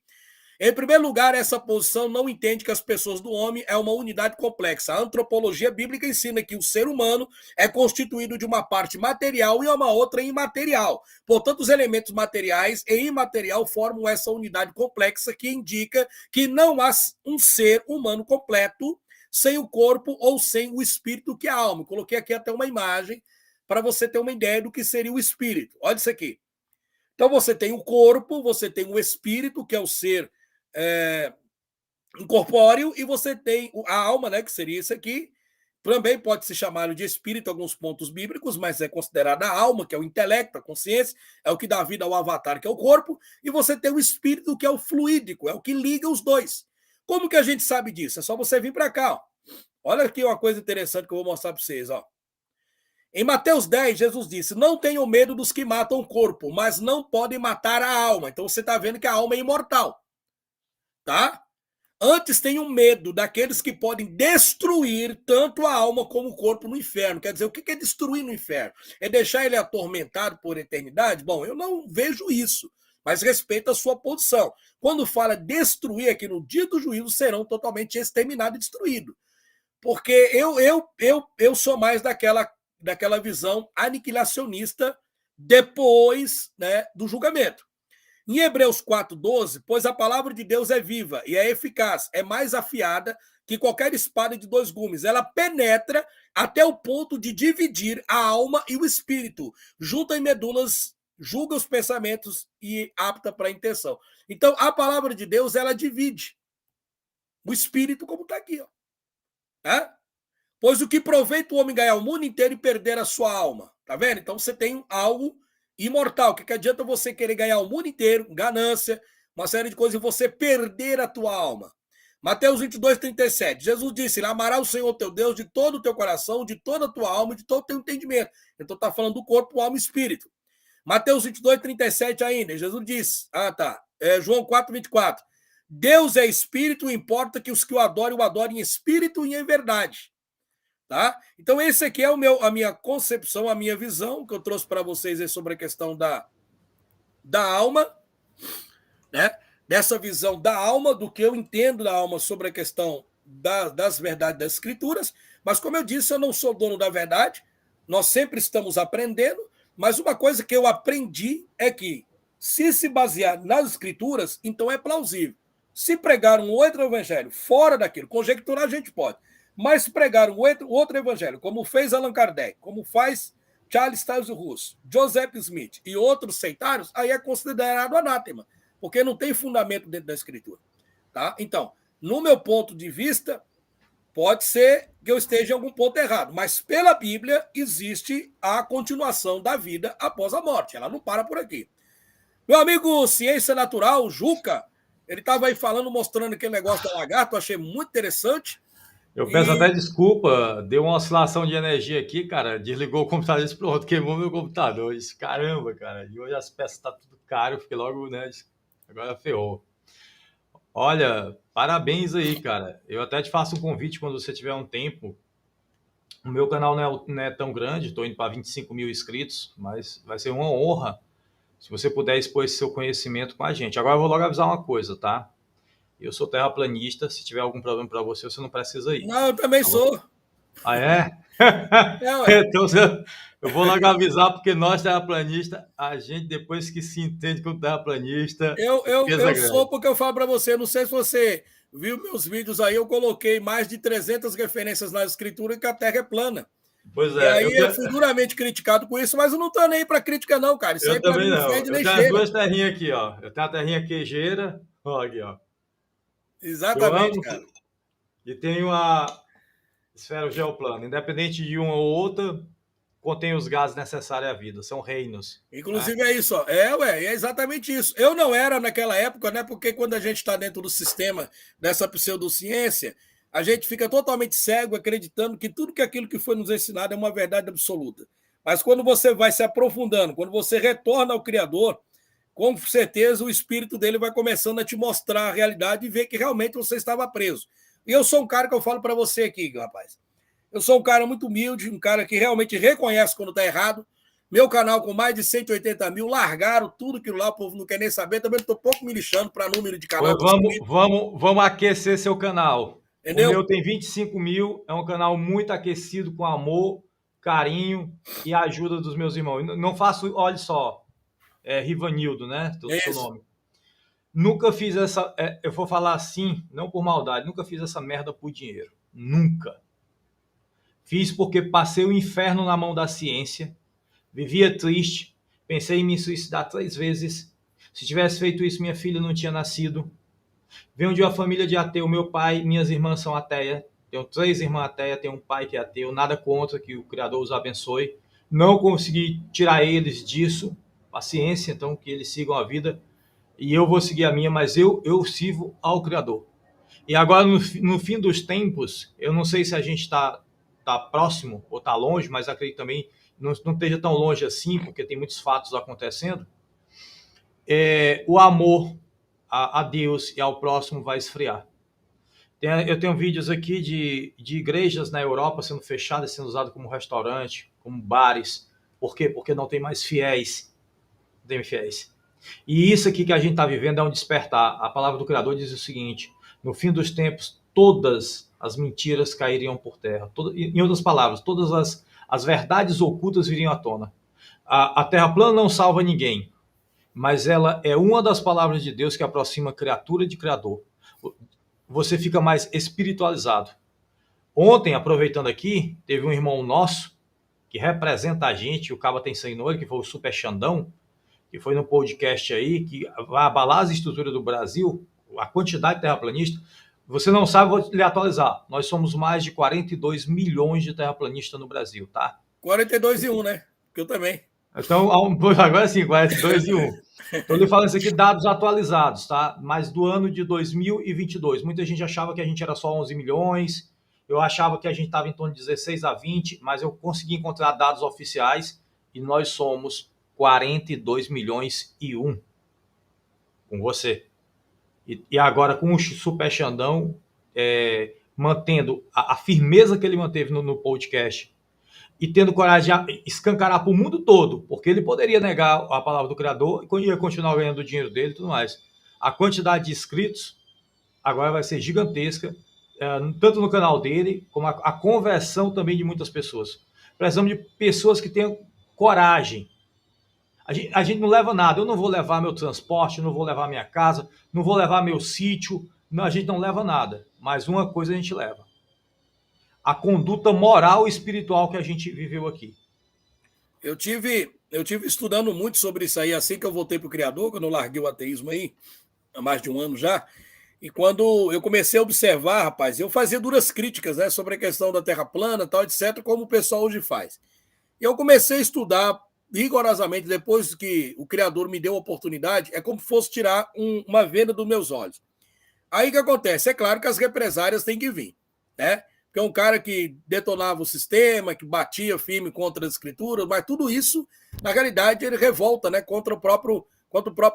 Em primeiro lugar, essa posição não entende que as pessoas do homem é uma unidade complexa. A antropologia bíblica ensina que o ser humano é constituído de uma parte material e uma outra imaterial. Portanto, os elementos materiais e imaterial formam essa unidade complexa que indica que não há um ser humano completo sem o corpo ou sem o espírito, que é a alma. Coloquei aqui até uma imagem para você ter uma ideia do que seria o espírito. Olha isso aqui. Então você tem o corpo, você tem o espírito, que é o ser incorpóreo, e você tem a alma, né, que seria isso aqui. Também pode se chamar de espírito em alguns pontos bíblicos, mas é considerada a alma, que é o intelecto, a consciência, é o que dá vida ao avatar, que é o corpo, e você tem o espírito, que é o fluídico, é o que liga os dois. Como que a gente sabe disso? É só você vir para cá. Ó. Olha aqui uma coisa interessante que eu vou mostrar para vocês. Ó. Em Mateus 10, Jesus disse: não tenham medo dos que matam o corpo, mas não podem matar a alma. Então você está vendo que a alma é imortal. Tá? Antes tenham medo daqueles que podem destruir tanto a alma como o corpo no inferno. Quer dizer, o que é destruir no inferno? É deixar ele atormentado por eternidade? Bom, eu não vejo isso, mas respeito a sua posição. Quando fala destruir aqui no dia do juízo, serão totalmente exterminados e destruídos. Porque eu sou mais daquela visão aniquilacionista depois, né, do julgamento. Em Hebreus 4,12, pois a palavra de Deus é viva e é eficaz, é mais afiada que qualquer espada de dois gumes. Ela penetra até o ponto de dividir a alma e o espírito, junta em medulas, julga os pensamentos e apta para a intenção. Então, a palavra de Deus, ela divide o espírito, como está aqui. Ó. É? Pois o que aproveita o homem ganhar o mundo inteiro e perder a sua alma? Tá vendo? Então, você tem algo imortal. O que adianta você querer ganhar o mundo inteiro, ganância, uma série de coisas, e você perder a tua alma? Mateus 22:37. Jesus disse: amarás o Senhor teu Deus de todo o teu coração, de toda a tua alma, de todo o teu entendimento. Então está falando do corpo, alma e espírito. Mateus 22:37 ainda. Jesus disse: João 4:24. Deus é espírito, importa que os que o adorem em espírito e em verdade. Tá? Então, esse aqui é a minha concepção, a minha visão, que eu trouxe para vocês sobre a questão da alma, né? Dessa visão da alma, do que eu entendo da alma sobre a questão das verdades das escrituras. Mas, como eu disse, eu não sou dono da verdade, nós sempre estamos aprendendo, mas uma coisa que eu aprendi é que, se basear nas escrituras, então é plausível. Se pregar um outro evangelho fora daquilo, conjecturar a gente pode, mas pregar um outro evangelho, como fez Allan Kardec, como faz Charles Taze Russell, Joseph Smith e outros sectários, aí é considerado anátema, porque não tem fundamento dentro da escritura. Tá? Então, no meu ponto de vista, pode ser que eu esteja em algum ponto errado, mas pela Bíblia existe a continuação da vida após a morte, ela não para por aqui. Meu amigo Ciência Natural, Juca, ele estava aí falando, mostrando aquele negócio da lagarto, eu achei muito interessante. Eu peço até desculpa, deu uma oscilação de energia aqui, cara. Desligou o computador e disse, pronto, queimou meu computador. Eu disse, caramba, cara. E hoje as peças estão tudo caro, eu fiquei logo, né? Agora ferrou. Olha, parabéns aí, cara. Eu até te faço um convite quando você tiver um tempo. O meu canal não é tão grande, estou indo para 25 mil inscritos, mas vai ser uma honra se você puder expor esse seu conhecimento com a gente. Agora eu vou logo avisar uma coisa, tá? Eu sou terraplanista, se tiver algum problema para você, você não precisa ir. Não, eu também sou. Ah, é? Então, eu vou logo avisar, porque nós, terraplanistas, a gente, depois que se entende como terraplanista... Eu sou, porque eu falo para você, não sei se você viu meus vídeos aí, eu coloquei mais de 300 referências na escritura que a Terra é plana. Pois é. E aí eu fui duramente criticado com isso, mas eu não tô nem para crítica não, cara. Isso aí para mim não fede nem cheira. Eu tenho as duas terrinhas aqui, ó. Eu tenho a terrinha queijeira, ó, aqui, ó. Exatamente, cara. E tenho a esfera geoplana. Independente de uma ou outra, contém os gases necessários à vida. São reinos. Inclusive é isso, ó. É exatamente isso. Eu não era naquela época, né? Porque quando a gente está dentro do sistema dessa pseudociência, a gente fica totalmente cego acreditando que tudo aquilo que foi nos ensinado é uma verdade absoluta. Mas quando você vai se aprofundando, quando você retorna ao Criador, com certeza o espírito dele vai começando a te mostrar a realidade e ver que realmente você estava preso. E eu sou um cara que eu falo para você aqui, rapaz. Eu sou um cara muito humilde, um cara que realmente reconhece quando está errado. Meu canal com mais de 180 mil, largaram tudo aquilo lá, o povo não quer nem saber. Também estou pouco me lixando para número de canal. Vamos aquecer seu canal. Entendeu? O meu tem 25 mil, é um canal muito aquecido, com amor, carinho e ajuda dos meus irmãos. Não faço, olha só, Rivanildo, né? Do seu nome. Nunca fiz essa, eu vou falar assim, não por maldade, nunca fiz essa merda por dinheiro. Nunca. Fiz porque passei o inferno na mão da ciência, vivia triste, Pensei em me suicidar 3 vezes. Se tivesse feito isso, minha filha não tinha nascido. Venho de uma família de ateu. Meu pai, minhas irmãs são ateias. Tenho 3 irmãs ateias, tenho um pai que é ateu. Nada contra, que o Criador os abençoe. Não consegui tirar eles disso. Paciência, então, que eles sigam a vida. E eu vou seguir a minha, mas eu sirvo ao Criador. E agora, no fim dos tempos, eu não sei se a gente está próximo ou está longe, mas acredito também não esteja tão longe assim, porque tem muitos fatos acontecendo. O amor a Deus e ao próximo vai esfriar. Eu tenho vídeos aqui de igrejas na Europa sendo fechadas, sendo usadas como restaurante, como bares. Por quê? Porque não tem mais fiéis. Não tem fiéis. E isso aqui que a gente está vivendo é um despertar. A palavra do Criador diz o seguinte: no fim dos tempos, todas as mentiras cairiam por terra. Em outras palavras, todas as verdades ocultas viriam à tona. A terra plana não salva ninguém, mas ela é uma das palavras de Deus que aproxima a criatura de Criador. Você fica mais espiritualizado. Ontem, aproveitando aqui, teve um irmão nosso que representa a gente, o Caba tem sangue no olho, que foi o Super Xandão, que foi no podcast aí, que vai abalar as estruturas do Brasil, a quantidade de terraplanista. Você não sabe, vou lhe atualizar. Nós somos mais de 42 milhões de terraplanistas no Brasil, tá? 42 e 1, né? Que eu também. Então, agora sim, 42 e 1. Estou lhe falando isso aqui, dados atualizados, tá? Mas do ano de 2022. Muita gente achava que a gente era só 11 milhões, eu achava que a gente estava em torno de 16 a 20, mas eu consegui encontrar dados oficiais e nós somos 42 milhões e 1 com você. E agora com o Super Xandão, mantendo a firmeza que ele manteve no podcast e tendo coragem de escancarar para o mundo todo, porque ele poderia negar a palavra do Criador e ia continuar ganhando o dinheiro dele e tudo mais. A quantidade de inscritos agora vai ser gigantesca, tanto no canal dele, como a conversão também de muitas pessoas. Precisamos de pessoas que tenham coragem. A gente não leva nada. Eu não vou levar meu transporte, não vou levar minha casa, não vou levar meu sítio. Não, a gente não leva nada. Mas uma coisa a gente leva: a conduta moral e espiritual que a gente viveu aqui. Eu tive estudando muito sobre isso aí, assim que eu voltei para o Criador, quando eu larguei o ateísmo aí, há mais de um ano já. E quando eu comecei a observar, rapaz, eu fazia duras críticas, né, sobre a questão da Terra plana, tal, etc., como o pessoal hoje faz. E eu comecei a estudar rigorosamente, depois que o Criador me deu a oportunidade, é como se fosse tirar uma venda dos meus olhos. Aí o que acontece? É claro que as represárias têm que vir, né? Porque é um cara que detonava o sistema, que batia firme contra as escrituras, mas tudo isso, na realidade, ele revolta, né, contra o próprio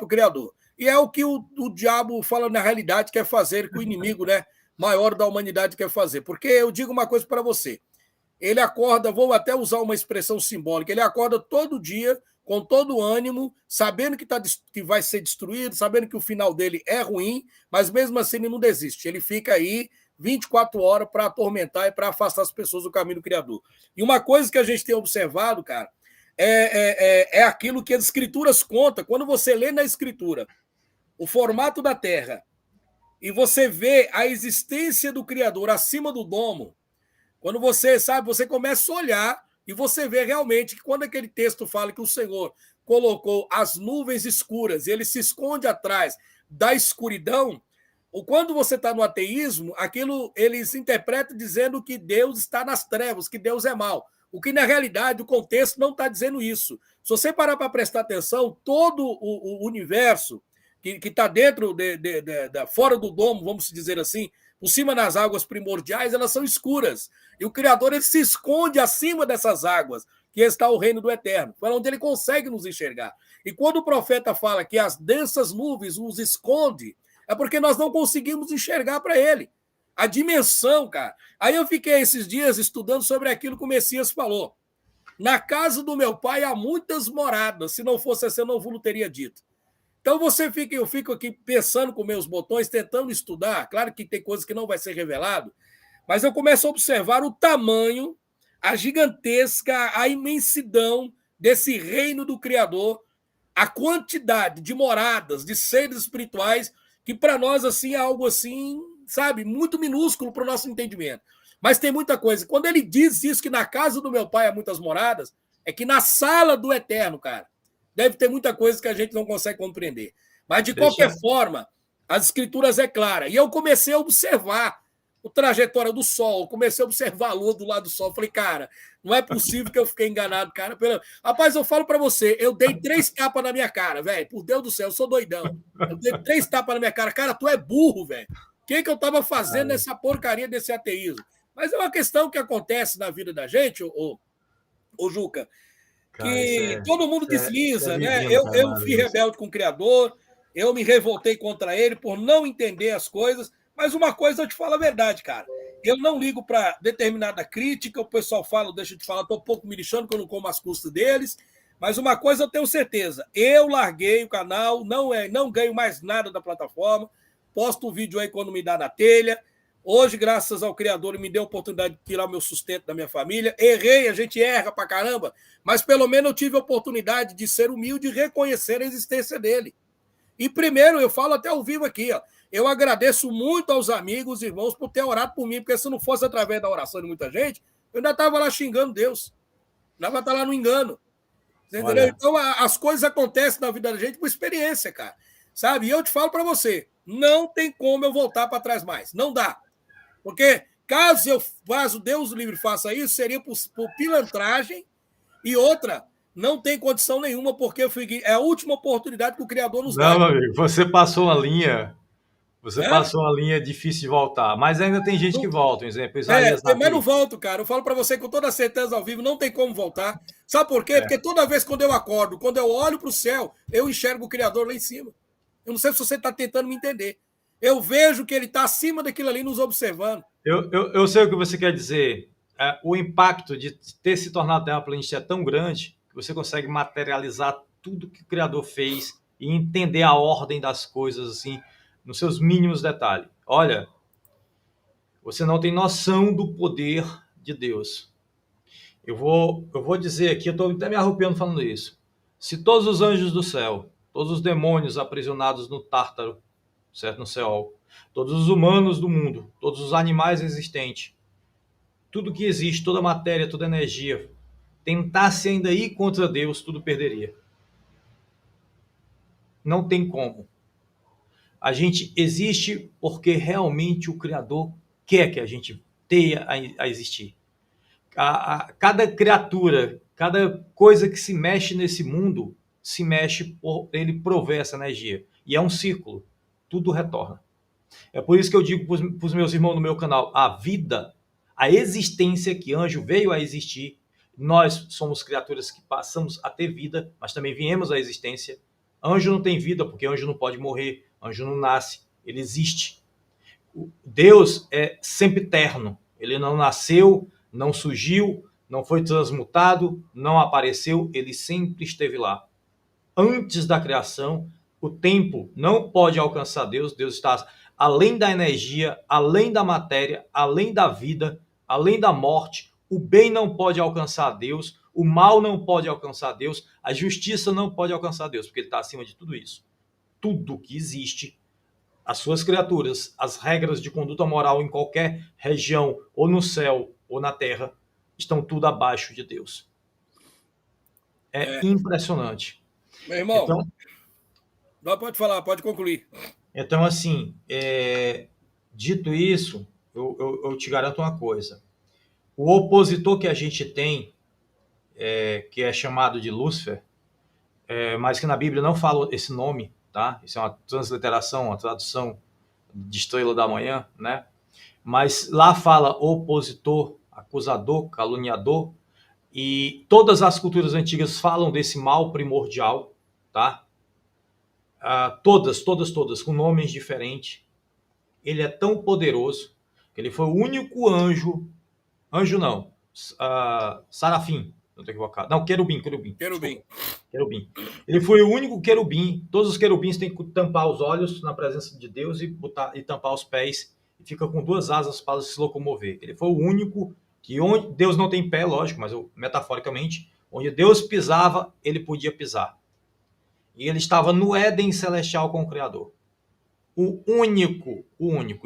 Criador. E é o que o diabo fala na realidade quer fazer, que o inimigo, né, maior da humanidade quer fazer. Porque eu digo uma coisa para você: ele acorda, vou até usar uma expressão simbólica, ele acorda todo dia com todo o ânimo, sabendo que vai ser destruído, sabendo que o final dele é ruim, mas mesmo assim ele não desiste. Ele fica aí 24 horas para atormentar e para afastar as pessoas do caminho do Criador. E uma coisa que a gente tem observado, cara, é aquilo que as escrituras contam. Quando você lê na escritura o formato da Terra e você vê a existência do Criador acima do domo, quando você, sabe, você começa a olhar e você vê realmente que quando aquele texto fala que o Senhor colocou as nuvens escuras e ele se esconde atrás da escuridão, ou quando você está no ateísmo, aquilo eles interpretam dizendo que Deus está nas trevas, que Deus é mau. O que, na realidade, o contexto não está dizendo isso. Se você parar para prestar atenção, todo o universo que está dentro, fora do domo, vamos dizer assim, por cima das águas primordiais, elas são escuras. E o Criador ele se esconde acima dessas águas, que está o reino do eterno, para onde ele consegue nos enxergar. E quando o profeta fala que as densas nuvens nos esconde, é porque nós não conseguimos enxergar para ele. A dimensão, cara. Aí eu fiquei esses dias estudando sobre aquilo que o Messias falou. Na casa do meu pai há muitas moradas. Se não fosse assim, eu não teria dito. Então eu fico aqui pensando com meus botões, tentando estudar. Claro que tem coisas que não vai ser revelado, mas eu começo a observar o tamanho, a gigantesca, a imensidão desse reino do Criador, a quantidade de moradas, de seres espirituais, que para nós assim é algo assim, sabe, muito minúsculo para o nosso entendimento. Mas tem muita coisa. Quando ele diz isso, que na casa do meu pai há muitas moradas, é que na sala do eterno, cara, deve ter muita coisa que a gente não consegue compreender. Mas, de qualquer Deixa. forma, as escrituras é clara. E eu comecei a observar a trajetória do Sol, comecei a observar a Lua do lado do Sol. Falei, cara, não é possível que eu fiquei enganado, cara. Rapaz, eu falo para você, eu dei 3 tapas na minha cara, velho. Por Deus do céu, eu sou doidão. Eu dei 3 tapas na minha cara. Cara, tu é burro, velho. O que eu tava fazendo nessa porcaria desse ateísmo? Mas é uma questão que acontece na vida da gente, ô Juca, Cara, que todo mundo isso é desliza, né? divino, Eu cara, fui isso. rebelde com o Criador, eu me revoltei contra ele por não entender as coisas, mas uma coisa eu te falo a verdade, cara. Eu não ligo para determinada crítica, o pessoal fala, deixa eu te falar, estou um pouco me lixando que eu não como as custas deles, mas uma coisa eu tenho certeza, eu larguei o canal, não ganho mais nada da plataforma, posto um vídeo aí quando me dá na telha. Hoje, graças ao Criador, me deu a oportunidade de tirar o meu sustento da minha família. Errei, a gente erra pra caramba, mas pelo menos eu tive a oportunidade de ser humilde e reconhecer a existência dele. E primeiro, eu falo até ao vivo aqui, ó, eu agradeço muito aos amigos e irmãos por ter orado por mim, porque se não fosse através da oração de muita gente, eu ainda estava lá xingando Deus. Ainda vai estar lá no engano. Você entendeu? Olha, Então, as coisas acontecem na vida da gente por experiência, cara. Sabe? E eu te falo para você, não tem como eu voltar para trás mais. Não dá. Porque caso eu faça, Deus livre faça isso, seria por pilantragem e outra, não tem condição nenhuma, porque é a última oportunidade que o Criador nos dá. não, meu amigo, você Né? passou uma linha difícil de voltar, mas ainda tem gente que Não, volta, por exemplo, Isaías mas não Navi. volto, cara. Eu falo para você com toda certeza ao vivo, não tem como voltar. Sabe por quê? É. Porque toda vez quando eu acordo, quando eu olho para o céu, eu enxergo o Criador lá em cima. Eu não sei se você está tentando me entender. Eu vejo que ele está acima daquilo ali nos observando. Eu sei o que você quer dizer. O impacto de ter se tornado terraplanista é tão grande que você consegue materializar tudo que o Criador fez e entender a ordem das coisas assim, nos seus mínimos detalhes. Olha, você não tem noção do poder de Deus. Eu vou dizer aqui, eu estou até me arrupiando falando isso. Se todos os anjos do céu, todos os demônios aprisionados no Tártaro, certo, no Seol, todos os humanos do mundo, todos os animais existentes, tudo que existe, toda matéria, toda energia, tentasse ainda ir contra Deus, tudo perderia. Não tem como. A gente existe porque realmente o Criador quer que a gente tenha a existir. Cada criatura, cada coisa que se mexe nesse mundo, se mexe por ele prover essa energia. E é um círculo. Tudo retorna. É por isso que eu digo para os meus irmãos no meu canal, a vida, a existência que anjo veio a existir, nós somos criaturas que passamos a ter vida, mas também viemos à existência. Anjo não tem vida, porque anjo não pode morrer, anjo não nasce, ele existe. Deus é sempre eterno, ele não nasceu, não surgiu, não foi transmutado, não apareceu, ele sempre esteve lá. Antes da criação, o tempo não pode alcançar Deus, Deus está além da energia, além da matéria, além da vida, além da morte. O bem não pode alcançar Deus, o mal não pode alcançar Deus, a justiça não pode alcançar Deus, porque ele está acima de tudo isso. Tudo que existe, as suas criaturas, as regras de conduta moral em qualquer região, ou no céu ou na terra, estão tudo abaixo de Deus. É impressionante. Meu irmão, Então, não pode falar, pode concluir. Então, assim, dito isso, eu te garanto uma coisa. O opositor que a gente tem, que é chamado de Lúcifer, mas que na Bíblia não fala esse nome, tá? Isso é uma transliteração, uma tradução de estrela da manhã, né? Mas lá fala opositor, acusador, caluniador, e todas as culturas antigas falam desse mal primordial, tá? Todas, com nomes diferentes. Ele é tão poderoso que ele foi o único anjo não, Sarafim, não estou equivocado, não, querubim, Querubim. desculpa, querubim. Ele foi o único querubim, todos os querubins têm que tampar os olhos na presença de Deus e tampar os pés, e fica com duas asas para se locomover. Ele foi o único que, onde Deus não tem pé, lógico, mas metaforicamente, onde Deus pisava, ele podia pisar. E ele estava no Éden celestial com o Criador. O único.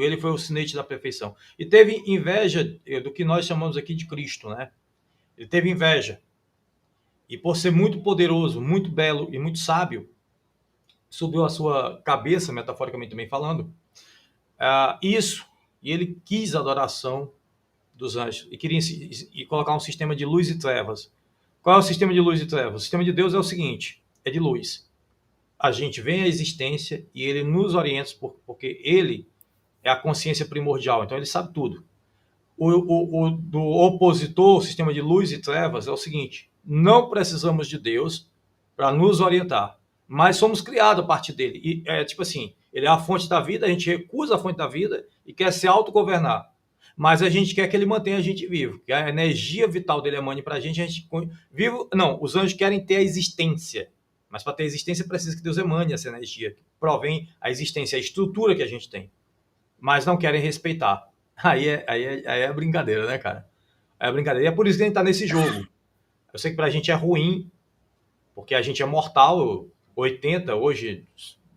Ele foi o sinete da perfeição. E teve inveja do que nós chamamos aqui de Cristo, né? Ele teve inveja. E por ser muito poderoso, muito belo e muito sábio, subiu a sua cabeça, metaforicamente também falando, isso, e ele quis a adoração dos anjos, e queria e colocar um sistema de luz e trevas. Qual é o sistema de luz e trevas? O sistema de Deus é o seguinte, é de luz. A gente vem à existência e ele nos orienta, porque ele é a consciência primordial, então ele sabe tudo. O do opositor, o sistema de luz e trevas, é o seguinte: não precisamos de Deus para nos orientar, mas somos criados a partir dele. E é tipo assim: ele é a fonte da vida, a gente recusa a fonte da vida e quer se autogovernar. Mas a gente quer que ele mantenha a gente vivo, que a energia vital dele emane para a gente vivo. Não, os anjos querem ter a existência, mas para ter existência precisa que Deus emane essa energia, que provém a existência, a estrutura que a gente tem, mas não querem respeitar. Aí é brincadeira, né, cara? É brincadeira. E é por isso que a gente tá nesse jogo. Eu sei que pra gente é ruim, porque a gente é mortal, 80, hoje,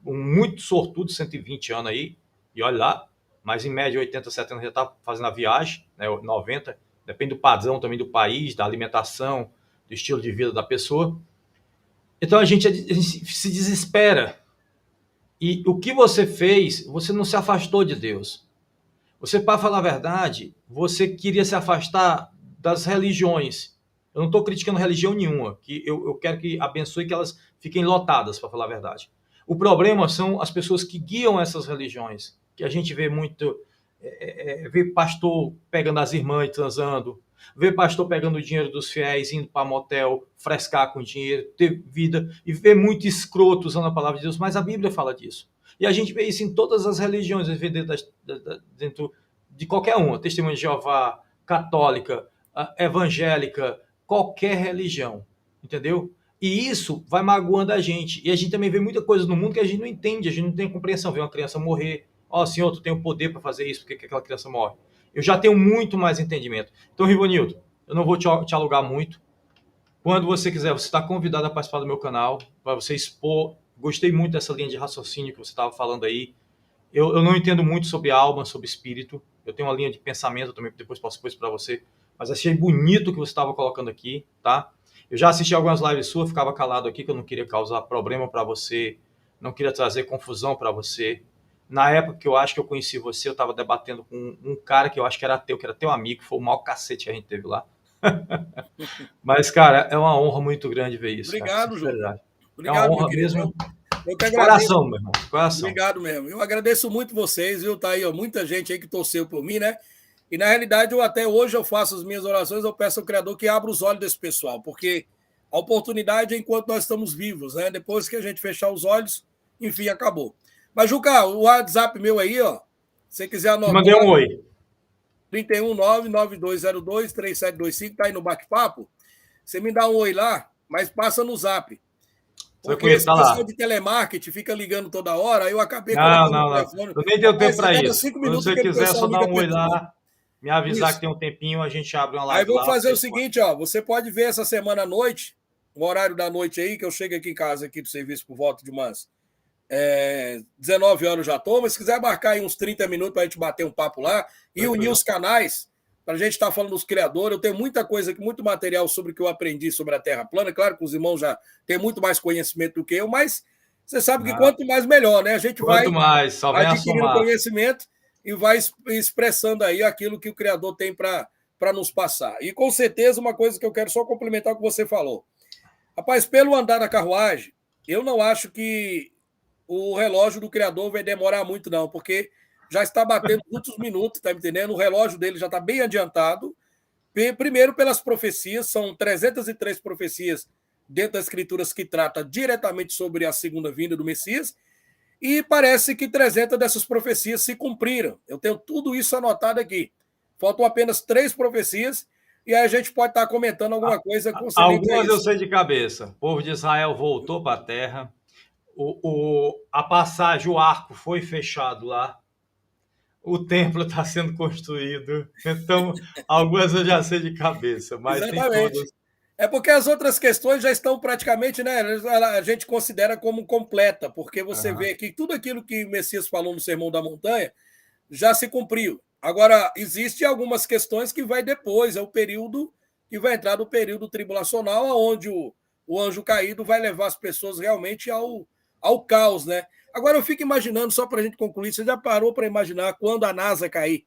um muito sortudo, 120 anos aí, e olha lá, mas em média 80, 70 já tá fazendo a viagem, né, 90, depende do padrão também do país, da alimentação, do estilo de vida da pessoa. Então a gente se desespera. E o que você fez, você não se afastou de Deus. Você, para falar a verdade, você queria se afastar das religiões. Eu não estou criticando religião nenhuma, que eu quero que abençoe que elas fiquem lotadas, para falar a verdade. O problema são as pessoas que guiam essas religiões, que a gente vê muito, vê pastor pegando as irmãs e transando, vê pastor pegando o dinheiro dos fiéis, indo para motel, frescar com dinheiro, ter vida, e vê muito escroto usando a palavra de Deus, mas a Bíblia fala disso. E a gente vê isso em todas as religiões, a gente vê dentro de qualquer uma, Testemunha de Jeová, católica, evangélica, qualquer religião, entendeu? E isso vai magoando a gente. E a gente também vê muita coisa no mundo que a gente não entende, a gente não tem compreensão. Vê uma criança morrer, ó, Senhor, tu tem o poder para fazer isso, por que aquela criança morre? Eu já tenho muito mais entendimento. Então, Rivonildo, eu não vou te alugar muito. Quando você quiser, você está convidado a participar do meu canal, para você expor. Gostei muito dessa linha de raciocínio que você estava falando aí. Eu não entendo muito sobre alma, sobre espírito. Eu tenho uma linha de pensamento também, que depois posso expor isso para você. Mas achei bonito o que você estava colocando aqui, tá? Eu já assisti algumas lives suas, ficava calado aqui, que eu não queria causar problema para você, não queria trazer confusão para você. Na época que eu acho que eu conheci você, eu estava debatendo com um cara que eu acho que era teu amigo, que foi o maior cacete que a gente teve lá. Mas, cara, é uma honra muito grande ver isso, cara. Obrigado, João. É uma Obrigado, meu honra querido. mesmo. Eu que De agradeço. coração, meu irmão. De coração. Obrigado mesmo. Eu agradeço muito vocês, viu? Tá aí, ó, muita gente aí que torceu por mim, né? E na realidade, eu até hoje eu faço as minhas orações, eu peço ao Criador que abra os olhos desse pessoal, porque a oportunidade é enquanto nós estamos vivos, né? Depois que a gente fechar os olhos, enfim, acabou. Mas, Juca, o WhatsApp meu aí, ó, se você quiser anotar. Mandei um oi. 319-9202-3725, tá aí no bate-papo. Você me dá um oi lá, mas passa no Zap. Porque Conheço, esse tá pessoal lá. de telemarketing fica ligando toda hora, aí eu acabei Não, colocando o não, não. telefone. Eu nem tenho tempo Rapaz, a para cada isso. 5 Quando minutos você aquele quiser, só pessoal dar liga um oi perturbando. lá, me avisar Isso. que tem um tempinho, a gente abre uma Aí live vamos lá. fazer o seguinte, ó, você pode ver essa semana à noite, o horário da noite aí, que eu chego aqui em casa aqui do serviço por volta de umas 19 horas já tô, mas se quiser marcar aí uns 30 minutos para a gente bater um papo lá e unir os canais, para a gente estar falando dos criadores, eu tenho muita coisa aqui, muito material sobre o que eu aprendi sobre a Terra plana. Claro que os irmãos já têm muito mais conhecimento do que eu, mas você sabe que quanto mais melhor, né? A gente vai Quanto mais, só vem a adquirindo somar. conhecimento e vai expressando aí aquilo que o Criador tem para nos passar. E com certeza, uma coisa que eu quero só complementar o que você falou. Rapaz, pelo andar da carruagem, eu não acho que o relógio do Criador vai demorar muito, não, porque já está batendo muitos minutos, tá me entendendo? O relógio dele já está bem adiantado. Primeiro, pelas profecias, são 303 profecias dentro das Escrituras que trata diretamente sobre a segunda vinda do Messias, e parece que 300 dessas profecias se cumpriram. Eu tenho tudo isso anotado aqui. Faltam apenas 3 profecias, e aí a gente pode estar comentando alguma coisa concernente a Algumas eu isso. sei de cabeça. O povo de Israel voltou para a terra. A passagem, o arco foi fechado lá. O templo está sendo construído. Então, algumas eu já sei de cabeça, mas nem Exatamente. todas. É porque as outras questões já estão praticamente, né? A gente considera como completa, porque você vê que tudo aquilo que o Messias falou no Sermão da Montanha já se cumpriu. Agora, existem algumas questões que vai depois, é o período que vai entrar no período tribulacional, onde o anjo caído vai levar as pessoas realmente ao caos, né? Agora eu fico imaginando, só para a gente concluir, você já parou para imaginar quando a NASA cair?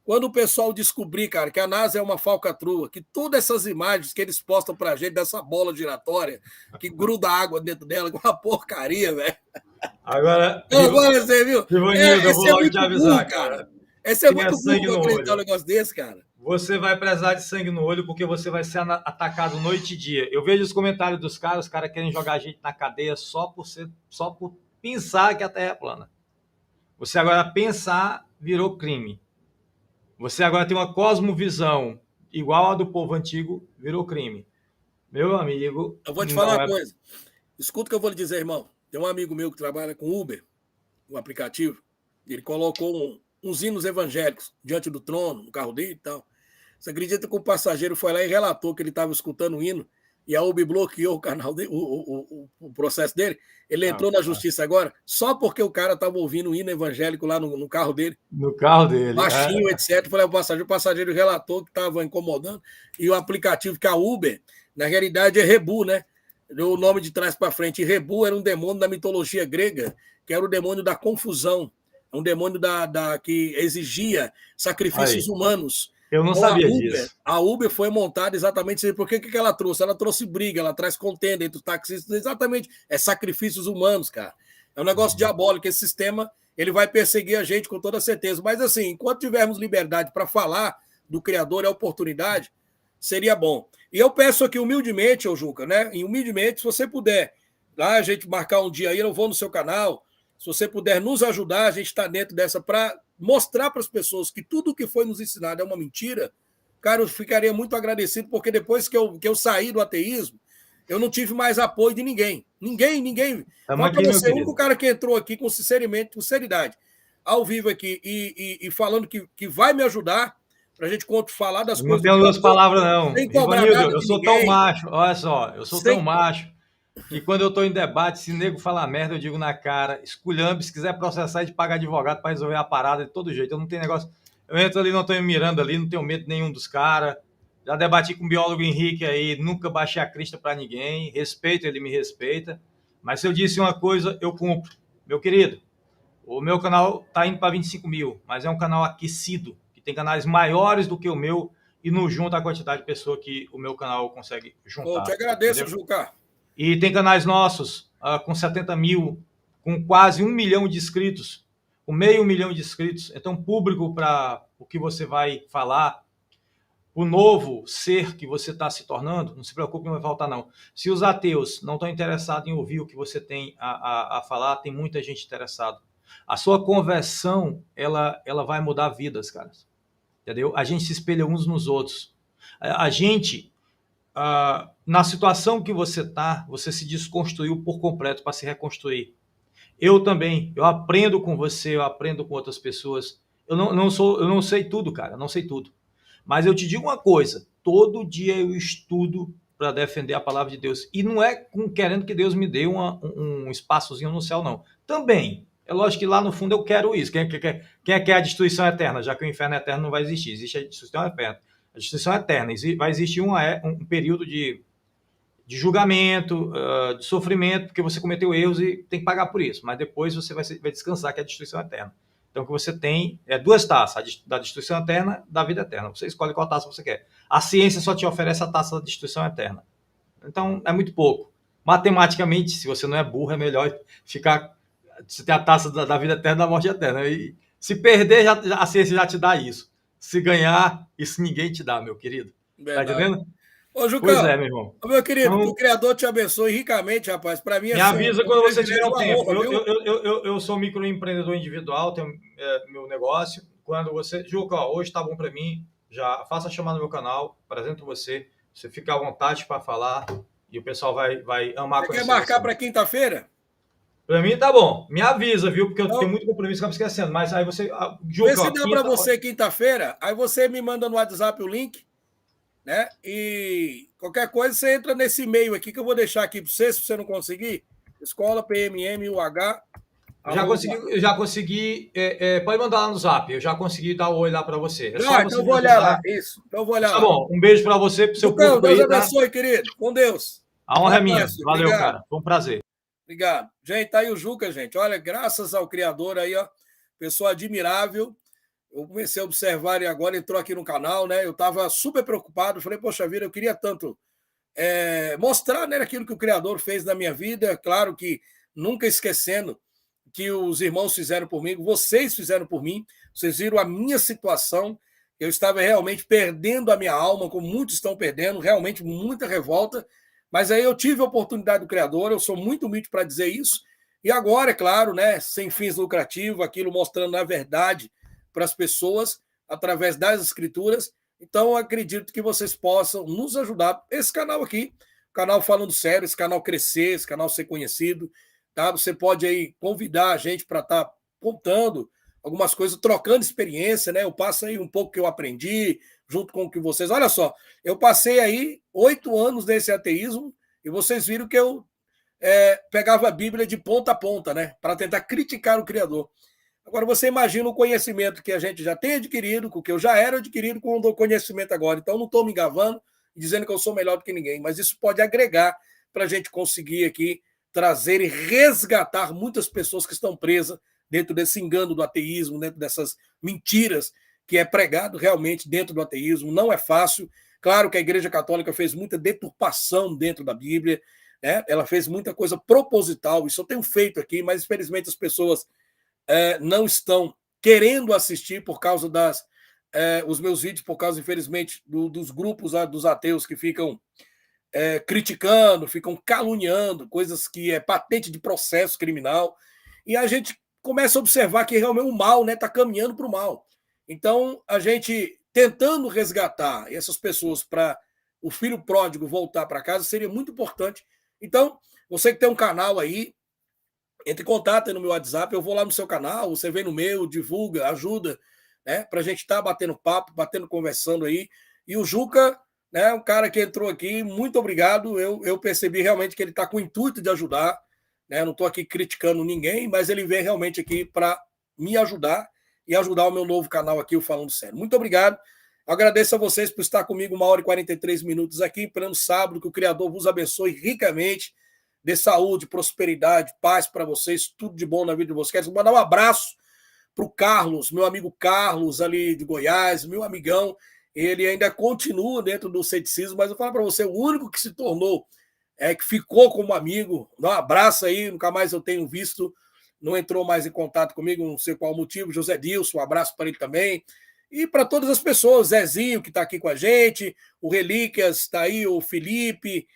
Quando o pessoal descobrir, cara, que a NASA é uma falcatrua, que todas essas imagens que eles postam pra gente dessa bola giratória, que gruda água dentro dela, com uma porcaria, velho. Agora, Agora você viu? Ivanildo, eu vou Esse é logo te muito avisar, burro, cara. cara. Esse é Tenha muito burro sangue pra no acreditar um olho. negócio desse, cara. Você vai precisar de sangue no olho porque você vai ser atacado noite e dia. Eu vejo os comentários dos caras, os caras querem jogar a gente na cadeia só por pensar que a Terra é plana. Você agora pensar virou crime. Você agora tem uma cosmovisão igual a do povo antigo, virou crime. Meu amigo, Eu vou te falar não uma é. coisa. Escuta o que eu vou lhe dizer, irmão. Tem um amigo meu que trabalha com Uber, um aplicativo. Ele colocou uns hinos evangélicos diante do trono, no carro dele e tal. Você acredita que o passageiro foi lá e relatou que ele estava escutando o hino e a Uber bloqueou o canal dele, o processo dele? Ele entrou na justiça agora só porque o cara estava ouvindo o hino evangélico lá no carro dele. No carro dele. Baixinho, etc. Falei, o passageiro relatou que estava incomodando. E o aplicativo que a Uber, na realidade, é Rebu, né? O nome de trás para frente. E Rebu era um demônio da mitologia grega, que era o demônio da confusão. Um demônio que exigia sacrifícios humanos. Eu não Então, sabia disso. A Uber foi montada exatamente por que ela trouxe? Ela trouxe briga, ela traz contenda entre os taxistas, exatamente. É sacrifícios humanos, cara. É um negócio diabólico. Esse sistema ele vai perseguir a gente com toda certeza. Mas, assim, enquanto tivermos liberdade para falar do Criador e a oportunidade, seria bom. E eu peço aqui humildemente, ô Juca, né? E humildemente, se você puder, lá a gente marcar um dia aí, eu vou no seu canal. Se você puder nos ajudar, a gente está dentro dessa para mostrar para as pessoas que tudo o que foi nos ensinado é uma mentira. Cara, eu ficaria muito agradecido, porque depois que eu saí do ateísmo, eu não tive mais apoio de ninguém. Ninguém. Fala para você, o único cara que entrou aqui com sinceridade, ao vivo aqui, e falando que vai me ajudar para a gente falar das coisas. Não tenho duas palavras, não. Sem cobrar nada eu sou tão macho, olha só, eu sou tão macho que quando eu estou em debate, se nego falar merda, eu digo na cara, esculhambe, se quiser processar, de pagar advogado para resolver a parada de todo jeito. Eu não tenho negócio. Eu entro ali, não estou me mirando ali, não tenho medo nenhum dos caras. Já debati com o biólogo Henrique aí, nunca baixei a crista para ninguém. Respeito, ele me respeita. Mas se eu disse uma coisa, eu cumpro. Meu querido, o meu canal está indo para 25 mil, mas é um canal aquecido, que tem canais maiores do que o meu e não junta a quantidade de pessoa que o meu canal consegue juntar. Eu te agradeço, Juca. E tem canais nossos com 70 mil, com quase 1 milhão de inscritos, com meio milhão de inscritos. Então, público para o que você vai falar, o novo ser que você está se tornando, não se preocupe, não vai faltar não. Se os ateus não estão interessados em ouvir o que você tem a falar, tem muita gente interessada. A sua conversão, ela vai mudar vidas, cara. Entendeu? A gente se espelha uns nos outros. A gente, na situação que você está, você se desconstruiu por completo para se reconstruir. Eu também, eu aprendo com você, eu aprendo com outras pessoas. Eu não sei tudo, cara, eu não sei tudo. Mas eu te digo uma coisa, todo dia eu estudo para defender a palavra de Deus. E não é querendo que Deus me dê um espaçozinho no céu, não. Também, é lógico que lá no fundo eu quero isso. Quem quer a destruição eterna? Já que o inferno eterno não vai existir, existe a destruição eterna. A destruição eterna, vai existir um período de julgamento, de sofrimento, porque você cometeu erros e tem que pagar por isso. Mas depois você vai descansar, que é a destruição eterna. Então, o que você tem é duas taças, da destruição eterna e da vida eterna. Você escolhe qual taça você quer. A ciência só te oferece a taça da destruição eterna. Então, é muito pouco. Matematicamente, se você não é burro, é melhor ficar... Você tem a taça da vida eterna e da morte eterna. E se perder, a ciência já te dá isso. Se ganhar, isso ninguém te dá, meu querido. Verdade. Tá entendendo? Ô, Jucão, pois é, meu irmão. Meu querido, então, que o Criador te abençoe ricamente, rapaz. Para mim é me avisa quando você tiver um tempo. Honra, eu sou microempreendedor individual, tenho meu negócio. Quando você... Juca, hoje tá bom para mim, já faça chamar no meu canal, apresento você fica à vontade para falar e o pessoal vai amar. Você quer marcar para quinta-feira? Para mim tá bom. Me avisa, viu? Porque eu tenho muito compromisso, acabo esquecendo. Mas aí você... Juca, vê se dá para você quinta-feira, aí você me manda no WhatsApp o link, né? E qualquer coisa você entra nesse e-mail aqui que eu vou deixar aqui para você, se você não conseguir. Escola PMMUH. Já consegui. Pode mandar lá no Zap. Eu já consegui dar o oi lá para você. Então eu vou olhar lá. Isso. Então eu vou olhar lá. Tá bom. Um beijo para você, para o seu público. Deus abençoe, querido. Com Deus. A honra é minha. Abraço, Valeu, obrigado. cara. Foi um prazer. Obrigado. Gente, tá aí o Juca, gente. Olha, graças ao Criador aí, ó. Pessoa admirável. Eu comecei a observar ele agora, entrou aqui no canal, né? Eu estava super preocupado. Falei, poxa vida, eu queria tanto mostrar, né, aquilo que o Criador fez na minha vida. Claro que nunca esquecendo que os irmãos fizeram por mim, vocês fizeram por mim. Vocês viram a minha situação. Eu estava realmente perdendo a minha alma, como muitos estão perdendo, realmente muita revolta. Mas aí eu tive a oportunidade do Criador, eu sou muito humilde para dizer isso. E agora, é claro, né, sem fins lucrativos, aquilo mostrando a verdade para as pessoas através das escrituras. Então, eu acredito que vocês possam nos ajudar. Esse canal aqui, canal Falando Sério, esse canal crescer, esse canal ser conhecido, tá? Você pode aí convidar a gente para estar contando algumas coisas, trocando experiência, né? Eu passo aí um pouco que eu aprendi, junto com o que vocês. Olha só, eu passei aí 8 anos nesse ateísmo e vocês viram que eu pegava a Bíblia de ponta a ponta, né? Para tentar criticar o Criador. Agora, você imagina o conhecimento que a gente já tem adquirido, com o que eu já era adquirido com o conhecimento agora. Então, não estou me gabando e dizendo que eu sou melhor do que ninguém, mas isso pode agregar para a gente conseguir aqui trazer e resgatar muitas pessoas que estão presas dentro desse engano do ateísmo, dentro dessas mentiras que é pregado realmente dentro do ateísmo. Não é fácil. Claro que a Igreja Católica fez muita deturpação dentro da Bíblia, né? Ela fez muita coisa proposital, isso eu tenho feito aqui, mas infelizmente as pessoas não estão querendo assistir por causa os meus vídeos, por causa, infelizmente, dos grupos dos ateus que ficam criticando, ficam caluniando, coisas que é patente de processo criminal, e a gente começa a observar que realmente o mal está caminhando para o mal. Então, a gente tentando resgatar essas pessoas para o filho pródigo voltar para casa seria muito importante. Então, você que tem um canal aí, entre em contato aí no meu WhatsApp, eu vou lá no seu canal, você vem no meu, divulga, ajuda, né? Para a gente estar batendo papo, conversando aí. E o Juca, né, um cara que entrou aqui, muito obrigado. Eu percebi realmente que ele está com o intuito de ajudar, né? Eu não estou aqui criticando ninguém, mas ele vem realmente aqui para me ajudar e ajudar o meu novo canal aqui, o Falando Sério. Muito obrigado. Eu agradeço a vocês por estar comigo 1 hora e 43 minutos aqui, pleno sábado, que o Criador vos abençoe ricamente, dê saúde, prosperidade, paz para vocês, tudo de bom na vida de vocês. Quero mandar um abraço para o Carlos, meu amigo Carlos, ali de Goiás, meu amigão. Ele ainda continua dentro do ceticismo, mas eu falo para você, o único que se tornou, que ficou como amigo, dá um abraço aí, nunca mais eu tenho visto, não entrou mais em contato comigo, não sei qual motivo, José Dilson, um abraço para ele também. E para todas as pessoas, Zezinho, que está aqui com a gente, o Relíquias, está aí, o Felipe,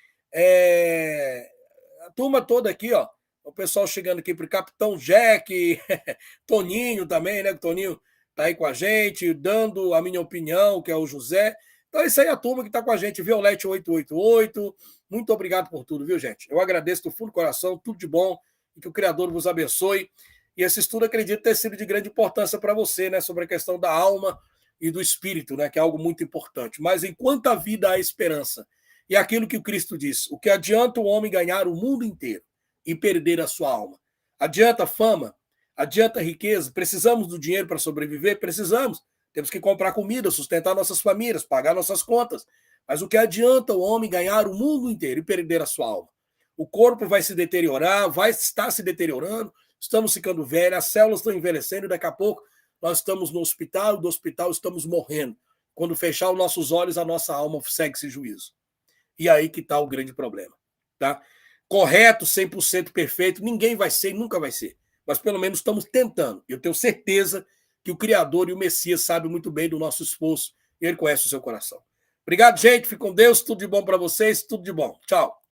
a turma toda aqui, ó. O pessoal chegando aqui para o Capitão Jack, Toninho também, né? O Toninho tá aí com a gente, dando a minha opinião, que é o José. Então, é isso aí, a turma que está com a gente, Violete 888. Muito obrigado por tudo, viu, gente? Eu agradeço do fundo do coração, tudo de bom, e que o Criador vos abençoe. E esse estudo, acredito, ter sido de grande importância para você, né? Sobre a questão da alma e do espírito, né? Que é algo muito importante. Mas enquanto a vida há esperança, e aquilo que o Cristo disse, o que adianta o homem ganhar o mundo inteiro e perder a sua alma? Adianta fama? Adianta riqueza? Precisamos do dinheiro para sobreviver? Precisamos. Temos que comprar comida, sustentar nossas famílias, pagar nossas contas. Mas o que adianta o homem ganhar o mundo inteiro e perder a sua alma? O corpo vai se deteriorar, vai estar se deteriorando, estamos ficando velhos, as células estão envelhecendo e daqui a pouco nós estamos no hospital, do hospital estamos morrendo. Quando fechar os nossos olhos, a nossa alma segue esse juízo. E aí que está o grande problema. Tá? Correto, 100% perfeito, ninguém vai ser e nunca vai ser. Mas pelo menos estamos tentando. Eu tenho certeza que o Criador e o Messias sabem muito bem do nosso esforço e ele conhece o seu coração. Obrigado, gente. Fique com Deus. Tudo de bom para vocês. Tudo de bom. Tchau.